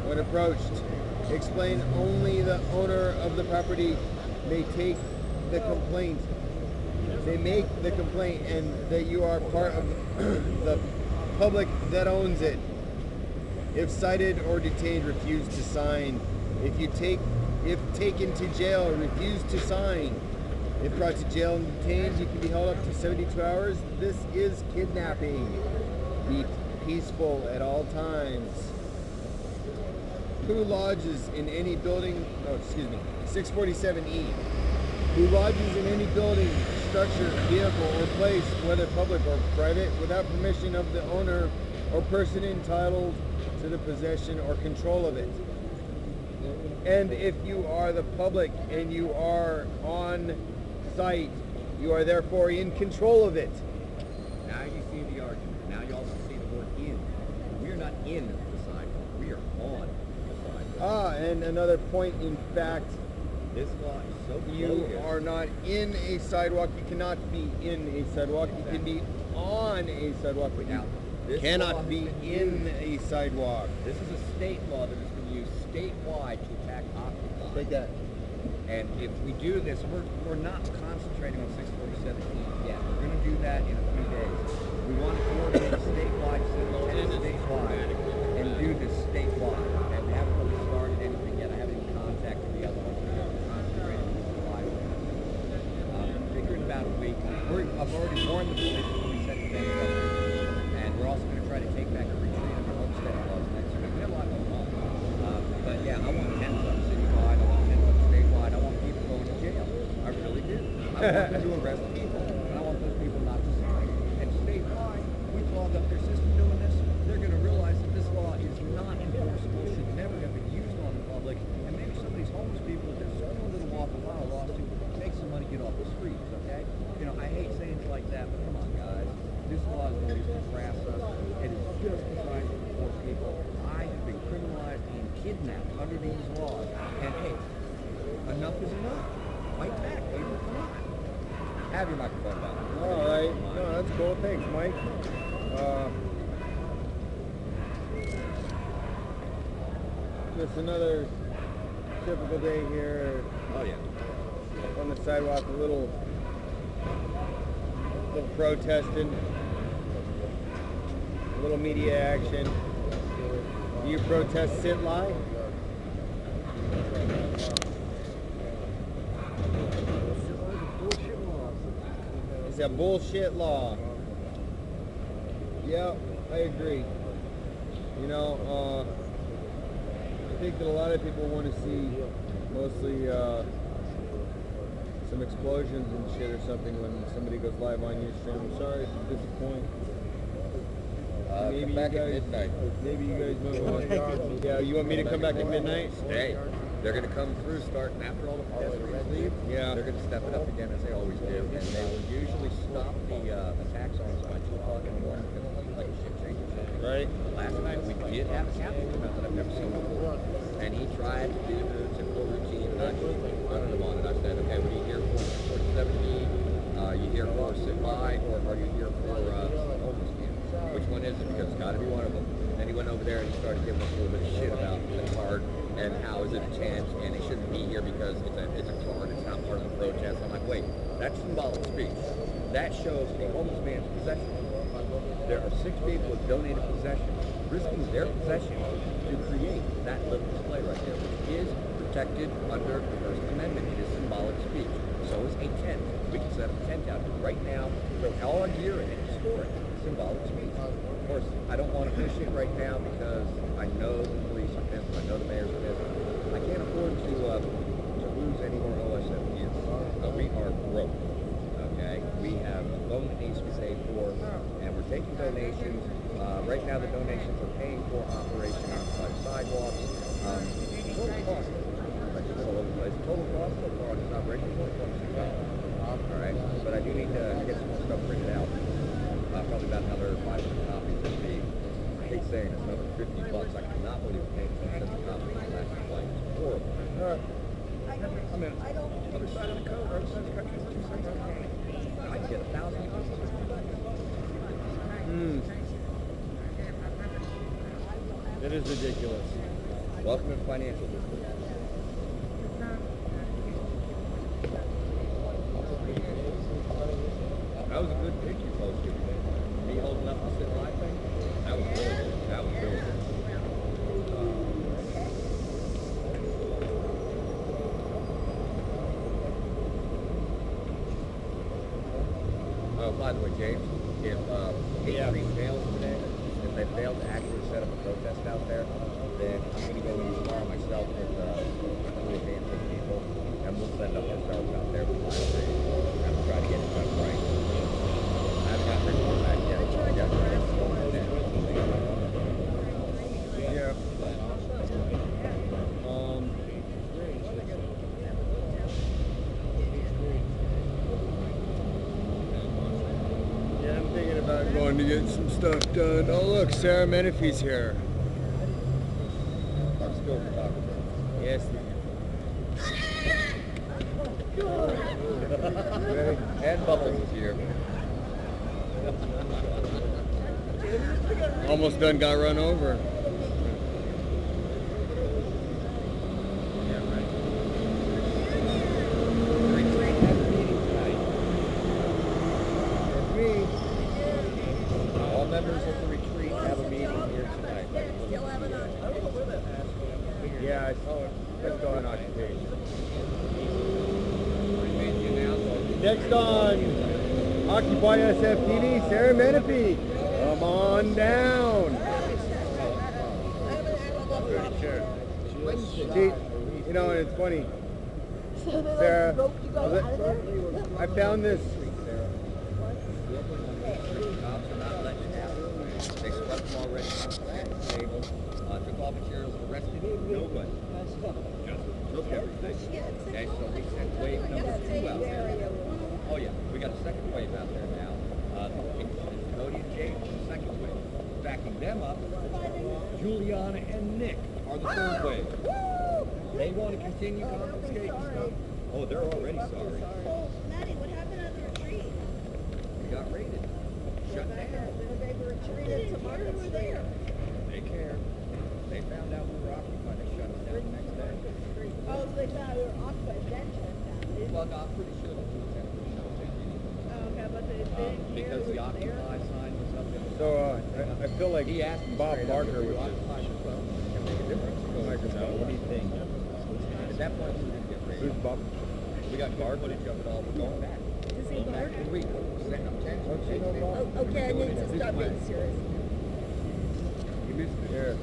when approached. Explain only the owner of the property may take the complaint. They make the complaint and that you are part of the public that owns it. If cited or detained, refuse to sign. If taken to jail, refuse to sign. If brought to jail and detained, you can be held up to 72 hours. This is kidnapping. Be peaceful at all times. Who lodges in any building, 647E. Who lodges in any building, structure, vehicle, or place, whether public or private, without permission of the owner or person entitled to the possession or control of it. And if you are the public and you are on site, you are therefore in control of it. Now you see the argument. Now you also see the word in. We're not in the sidewalk. We are on the sidewalk. And another point, in fact, This law is so you bogus. are not in a sidewalk. You cannot be in a sidewalk. You can be on a sidewalk, but Now, you this law cannot has be been in used. a sidewalk. This is a state law that has been used statewide to attack Occupy. Take that. And if we do this, we're not concentrating on 647E yet. We're going to do that in a few days. We want to coordinate statewide, statewide, and do this statewide. And we haven't really started anything yet. I haven't even contacted the other ones. We're concentrating on this live. Figure in about a week. I've already warned the police when we set the things up. And we're also going to try to take back a retreat under homestead laws next week. We have a lot going on. But yeah, I want 10 up citywide. I want 10 up statewide. I want people going to jail. I really do. I want them to arrest people. And I want those people not to sign. And statewide, we clog up their system doing this. They're going to realize that this law is not enforceable, should never have been used on the public. And maybe some of these homeless people, if they're so into the lawful file lawsuit, make some money, get off the streets, okay? You know, I hate saying it like that, but come on, guys. This law is going to harass us. It is just designed to support people. I have been criminalized and kidnapped under these laws. And hey, enough is enough. Fight back, people. Come on. Have your microphone down. All right. No, that's cool. Thanks, Mike. Just another typical day here Oh, yeah. on the sidewalk. A little protesting, a little media action. Do you protest sit lie? a bullshit law. Yeah, I agree. You know, I think that a lot of people want to see mostly some explosions and shit or something when somebody goes live on your stream. I'm sorry to disappoint. Maybe back you at guys, midnight. maybe you guys might want. Yeah, you want me to come back at midnight? Stay. They're going to come through starting after all the pedestrians leave. Yeah. They're going to step it up again as they always do, and they will usually stop the attacks on us by 2 o'clock in the morning because it's like a shit change or something. Right. Last night we did have a captain come out that I've never seen before, and he tried to do the typical routine, and I just running him on it. I said, okay, what are you here for? 17? You here for sit by, or are you here for homeless camp? Which one is it? Because it's got to be one of them. Then he went over there and he started giving us a little bit of shit about the card and how is it a tent and they shouldn't be here because it's a card, it's not part of the protest. I'm like, wait, that's symbolic speech. That shows a homeless man's possession. There are 6 people with donated possession, risking their possession to create that little display right there, which is protected under the First Amendment. It is symbolic speech. So is a tent. We can set up a tent out here right now, throw all our gear in it, store it. Symbolic speech. Of course, I don't want to push it right now because I know the police are pissed, I know the mayor's pissed. I can't afford to lose any more OSFTs. We are broke. Okay? We have a loan that needs to be paid for, and we're taking donations. Right now, the donations are paying for operation outside sidewalks. Total cost, like it's all over the place. Total cost so far is operation $26. All right, but I do need to get some more stuff printed out. Probably about another 500 copies of the, I hate saying it's another $50. I cannot believe it paid 10 cents a copy for the last flight. It's horrible. I mean, other side of the coast, other side of the country, it's 2 cents a copy. I can get 1,000 pieces for $50. That is ridiculous. Welcome to the financial district. That was a good picture you posted. Me holding up the sit live thing. That was really good. That was really good. Oh, by the way, James, if Street fails today, if they fail to actually set up a protest out there, then I'm going to go in tomorrow myself with 3 handful of people, and we'll send up ourselves out there with live stream, and we'll try to get it done right. I haven't got the report back yet. I got the report on that. Yeah. Yeah, I'm thinking about going to get some stuff done. Oh look, Sarah Menifee's here. Our still photographer. Yes. And Bubbles is here. Almost done got run over. All members of the retreat have a meeting here tonight. Yeah, I saw it. Let's go on occupation. Next on OccupySFTV, Sarah Menifee. Come on down. See, you know, it's funny. Sarah, I found this. Cops are not letting it happen. They swept them already off the table, took all materials, arrested nobody. Just took everything. Okay, so we sent wave number 2 out there. Oh yeah, we got a second wave out there now. Cody and James are the second wave. Backing them up, Juliana and Nick are the third wave. They want to continue confiscating stuff. Oh, they're already sorry. Maddie, what happened at the retreat? We got raided. Shut down. They were retreated to Market Street. They care. They found out we were occupied. They shut us down the next day. Oh, so they thought we were occupied, then shut down. Well, I'm pretty sure the police had to shut us down anyway. Oh, okay, but they didn't Because the Occupy sign was up in the... So I feel like He asked me Bob straight up, Barker if was we just Occupy the phone, can make a difference. microphone. What do you think? At that point, we didn't get Who's raided. Bob? We got guard footage of it all. We're going back. Does see Bart? We setting up tents. Okay, no problem. Oh, okay, I need to start being serious. You missed it. Here.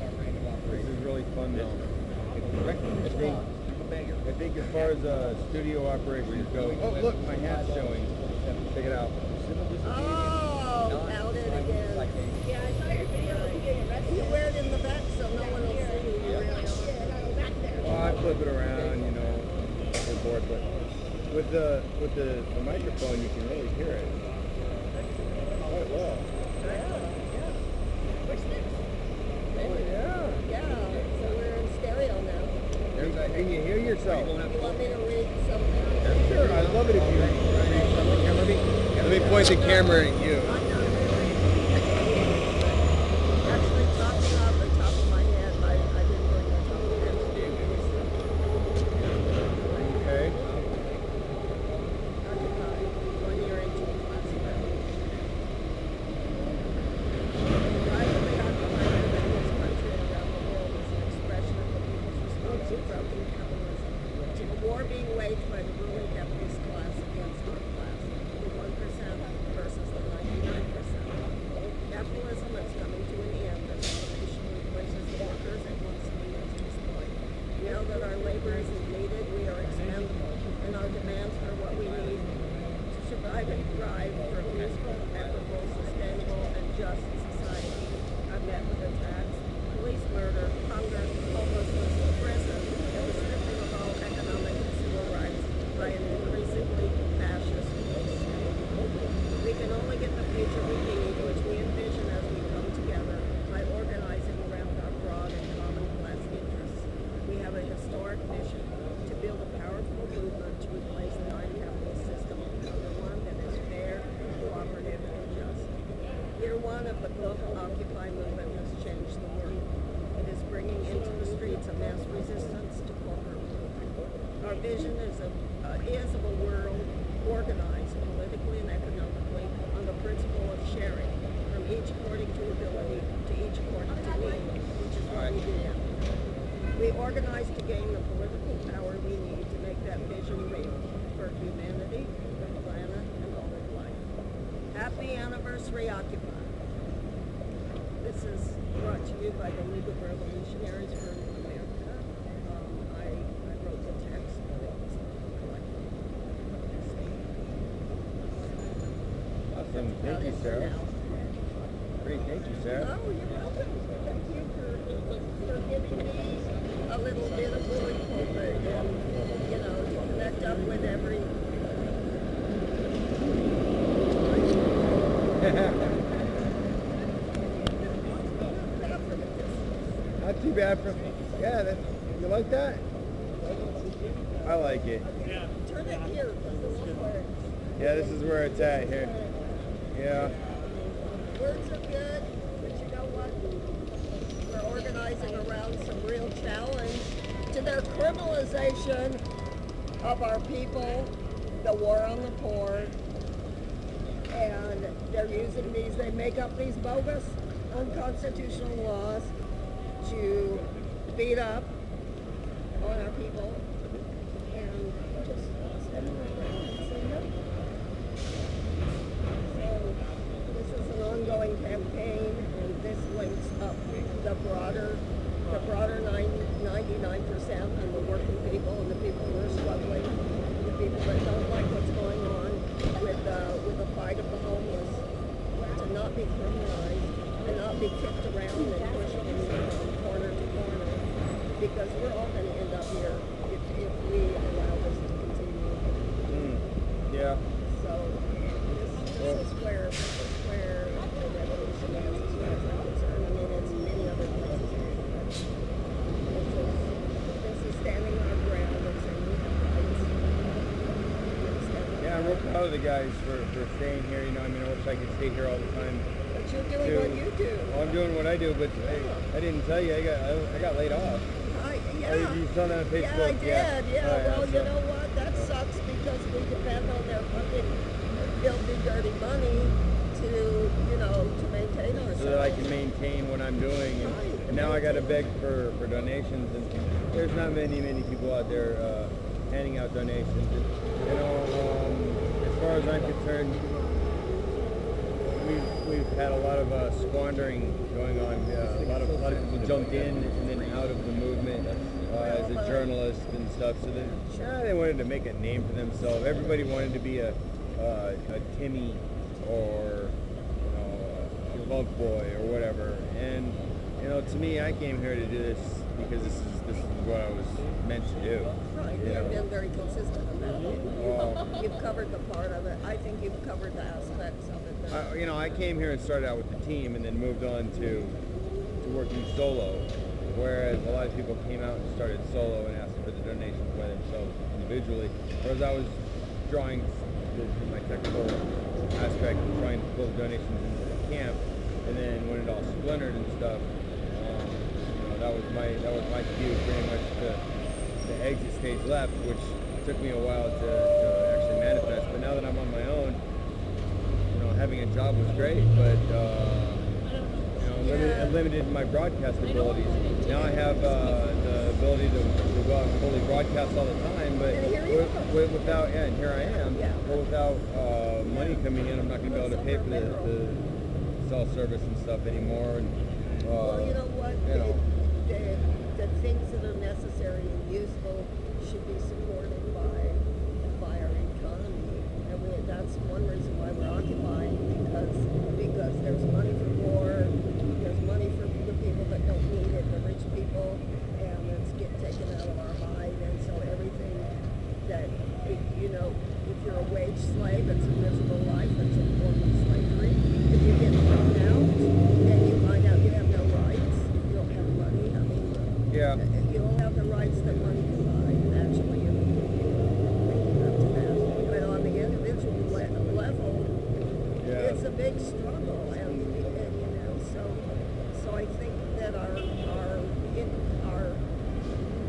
This is really fun though. I think as far as studio operations go, oh look, my hat's showing. Check it out. Oh, out it again. Yeah, I saw your video of you getting arrested. You wear it in the back so no one will see you. Yeah, back there. Well, I flip it around, you know, on board, but with the microphone, you can really hear it quite well. What's next? Oh yeah. Yeah, so we're in stereo now. And you hear yourself. You want me to read something? Sure, I love it if you read something. Let me point the camera at you. Actually, talking off the top of my head, I didn't bring the top of my head. Okay. Occupy, 1-year-18 class event. Privately occupied in this country and around the world is an expression of the people's response to broken capitalism, to the war being waged by the ruling capitalist class against our class, the 1% versus the 99%. Capitalism is coming to an end as automation replaces the workers and once unions destroyed. Now that our labor isn't needed, we are expendable, and our demands for what we need to survive and thrive for a peaceful, equitable, sustainable, and just society are met with attacks, police murder, hunger, homelessness, prison, and the stripping of all economic and civil rights by an increasingly fascist state. We can only get the future we need, which we envision as we come together, by organizing around our broad and common class interests. We have a historic mission to build a powerful movement to replace the non-capitalist system with one that is fair, cooperative, and just. Year one of the global Occupy movement has changed the world. It is bringing into the streets a mass resistance to corporate rule. Our vision is of a world organized politically and economically on the principle of sharing, from each according to ability to each according to need, which is what we do now. We organize to gain the political power we need to make that vision real for humanity, the planet, and all of life. Happy anniversary, Occupy. This is brought to you by the League of Revolutionaries for America. I wrote the text, but it was collected. Awesome. Thank you, Sarah. Great. Thank you, Sarah. Oh, you're welcome. Thank you for giving me a little bit of bullet pulpit and, you know, to connect up with every... Not too bad for... Yeah, that, you like that? I like it. Turn it here, because this is where... Yeah, this is where it's at here. Yeah. Words are good, but you know what? We're organizing around some real challenge to their criminalization of our people, the war on the poor, and they're using these, they make up these bogus, unconstitutional laws to beat up on our people and just stand their ground and say no. So this is an ongoing campaign, and this links up the broader 99% and the working people and the people who are struggling, the people that don't like what's going on with the fight of the homeless, to not be criminalized and not be kicked around and pushed from corner to corner, because we're all going to end up here if we allow this to continue. Yeah. So this is where the revolution is, as far as I'm concerned. I mean, it's many other places here, but this is standing our ground and saying we have rights. Yeah, I'm real proud of the guys for staying here. You know, I mean, I wish I could stay here all the time. But you're doing what you do. Well, I'm doing what I do, but I didn't tell you, I got laid off. Yeah. Oh, you saw that on Facebook? Yeah, I did. Yeah. Oh, Well, you know what? That sucks because we depend on their fucking filthy, dirty money to, you know, to maintain ourselves. So that I can maintain what I'm doing. And now I got to beg for donations, and there's not many people out there handing out donations. And, you know, as far as I'm concerned, we've had a lot of squandering going on. A lot of people jumped in and then out of the movement as a journalist and stuff. So then they wanted to make a name for themselves. Everybody wanted to be a Timmy or a love boy or whatever. And to me, I came here to do this because this is what I was meant to do. Right, you've been very consistent in that. You've covered the part of it. I think you've covered the aspects of it. I came here and started out with the team and then moved on to working solo, whereas a lot of people came out and started solo and asked for the donations by themselves individually, whereas I was drawing my technical aspect and trying to pull the donations into the camp, and then when it all splintered and stuff, that was my cue pretty much to exit stage left, which took me a while to actually manifest. But now that I'm on my own, having a job was great, but it limited my broadcast abilities. Now I have the ability to go out and fully broadcast all the time, but without, and here I am, but without money coming in, I'm not going to be able to pay for the cell service and stuff anymore. And, well, you know what? The things that are necessary and useful should be supported by our economy, and that's one reason why we're occupying, because there's money for war, there's money for the people that don't need it, the rich people, and it's getting taken out of our hide, and so everything that if you're a wage slave, it's a miserable life, it's a form of slavery. If you get thrown out and you find out you have no rights, you don't have money, you don't have the rights that money can buy, naturally, up to that. But on the individual level, it's a big struggle, and so I think that our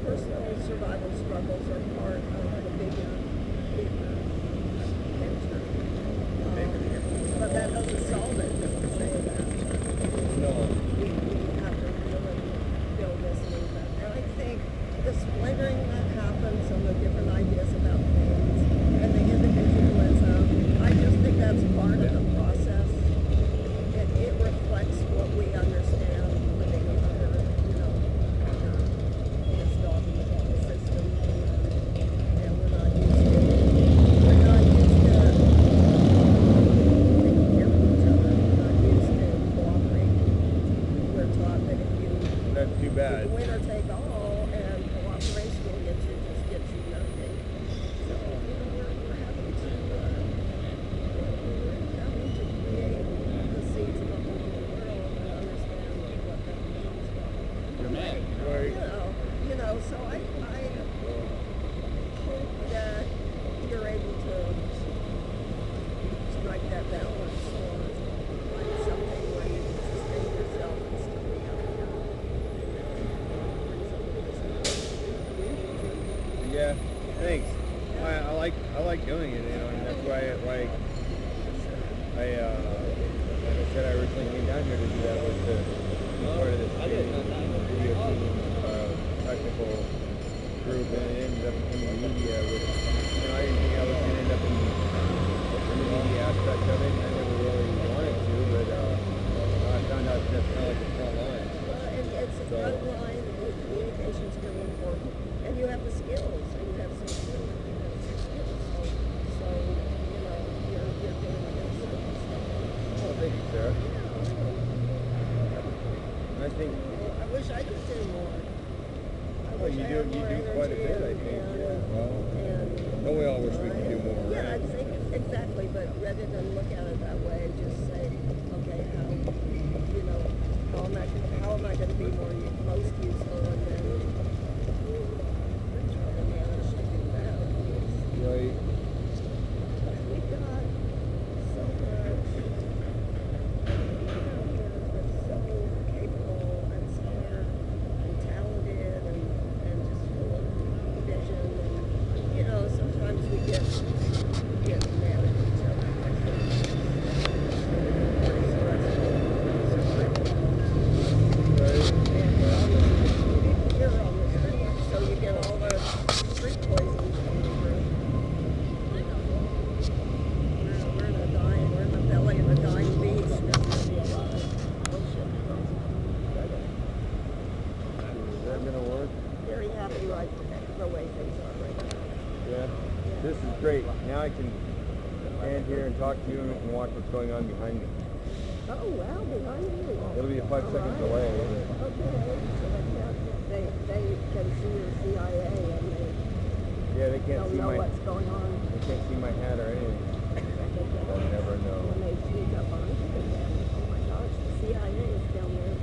personal survival struggles are part of the bigger picture. But that doesn't solve it, doesn't say that. No. We have to really build this movement. And I think the splintering that happens and the different ideas about things and the individualism, I just think that's part of the process. It reflects what we understand living under, this dog-eat-dog system. And we're not used to taking care of each other. We're not used to cooperating. We're taught that if you That's too bad. winner take all, and cooperation will get you nothing. So, we're having to create the seeds of a whole new world and understand what that means. You're mad. Right. So I hope that you're able to strike that balance or find something where you can sustain yourself and still be out there. Yeah, thanks. I like doing it, and that's why like I said, I originally came down here to do that, was to be part of this video team, technical group, and it ended up becoming media, which I didn't think I was going to end up in the media aspect of it. I never really wanted to, but I found out that's kind of like the front line. It's a front line, communication's really important, and you have the skills, and you have some skills. So you're doing a good stuff. Oh, thank you, Sarah. I think. I wish I could do more. Well, you do quite a bit, I think. Don't we all wish we could do more, Yeah, right? I think exactly, but rather than look at it that way, just say, okay, how am I going to be most useful, and then try to manage to do that. Right. We've got so much that's so capable and smart and talented and just full of vision, and sometimes we get mad at each other. Right. You're on the street, so you get all the street poison coming through. This is great. Now I can stand here and talk to you and watch what's going on behind me. Oh, wow, behind you. It'll be a 5-second delay. Okay, so they can see your CIA and Yeah, they they can't don't see know my what's going on. they can't see my hat or anything. They'll never know. When they sneak up on you, oh my gosh, the CIA is down there.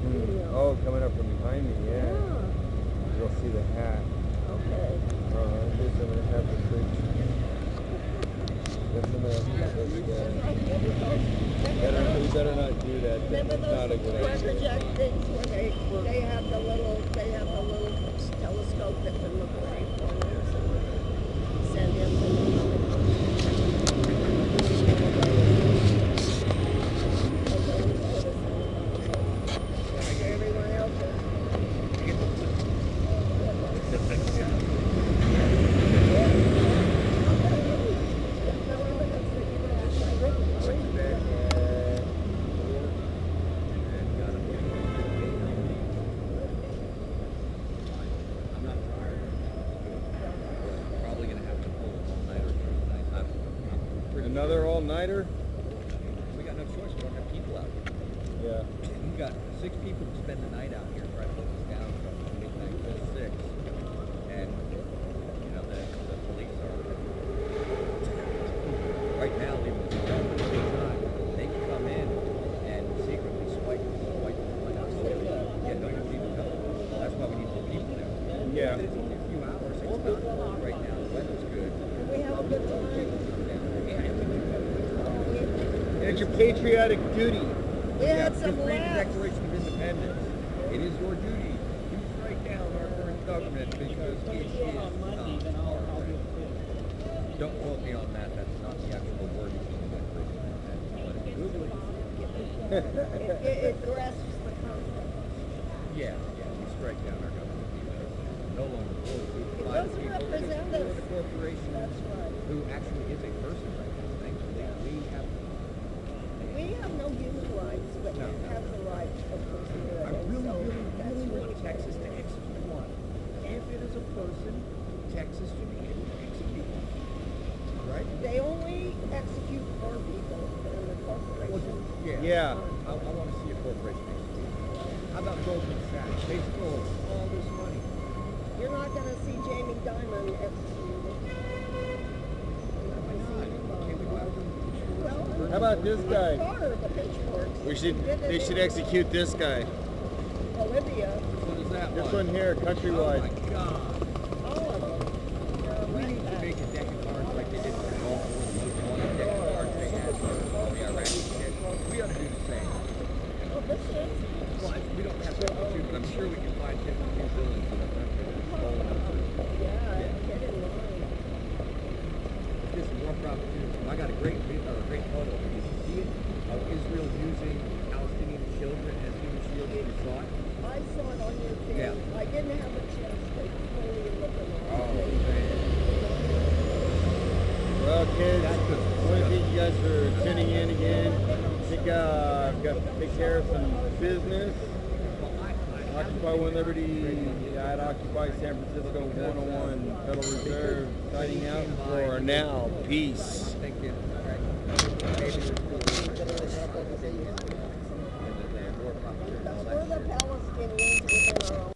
Video. Oh, coming up from behind me, yeah. Yeah. You'll see the hat. Okay. This I'm gonna have to preach. Yes, I'm gonna have to preach we better not do that. Remember That's not a those good idea. project things where they have the little telescope that can look around corners and send information. Everyone else I'm not tired. Probably gonna have to pull an all-nighter tonight. I'm pretty Another all-nighter? sure. We got no choice. We don't have people out here. Yeah. We've got 6 people to spend the night out here trying to put this down from midnight till 6. And, you know, the police are right now leaving the hotel at the same time. They can come in and secretly swipe us. Yeah, no, you're leaving the hotel. That's why we need more people there. Yeah. It's only a few hours. It's not cold right now. The weather's good. we have a good time. It's your patriotic duty. We had some Just read the laughs. Declaration of Independence. It is your duty to strike down our current government because it is not our friend. Don't quote me on that. That's not the actual word of the Declaration of Independence. But Google it. It grasps the concept. Yeah, we strike down our government because no longer will we It find doesn't people represent who us. are the corporation That's right. who actually is a person right now. Thankfully, We have no human rights, but No. we have the rights of personhood. I and really, so really, that's really want really Texas to execute one. If it is a person, Texas should be able to execute one. Right? They only execute poor people and the corporation. Yeah. I want to see a corporation execute. How about Goldman Sachs? They stole all this money. You're not going to see Jamie Dimon executed. Why not? Can't we go after them? Well, How about this guy? Carter, the pitchforks. They should execute this guy. Olivia. What is that This one? one here, Oh Countrywide. my God. All of them. We need to make a deck of cards like they did for the Gulf War, the most wanted deck of cards they had for all the Iraqi shit. We ought to do the same. Oh, this is. Well, we don't have to, but I'm sure we can find 52 villains in the country that have stolen us. Yeah, get in line. This is more opportunity. I got a great photo. Did you see it? Of Israel using Palestinian children as human shields. You saw it? I saw it on your feed. Yeah. I didn't have a chance to fully look at it. Oh, man. Well, kids, That's I want to thank you guys for tuning in again. I think I've got to take care of some business. Occupy One Liberty at Occupy San Francisco 101 Federal Reserve. Signing out for now. Peace. Thinking, okay, We're the Palestinians within our own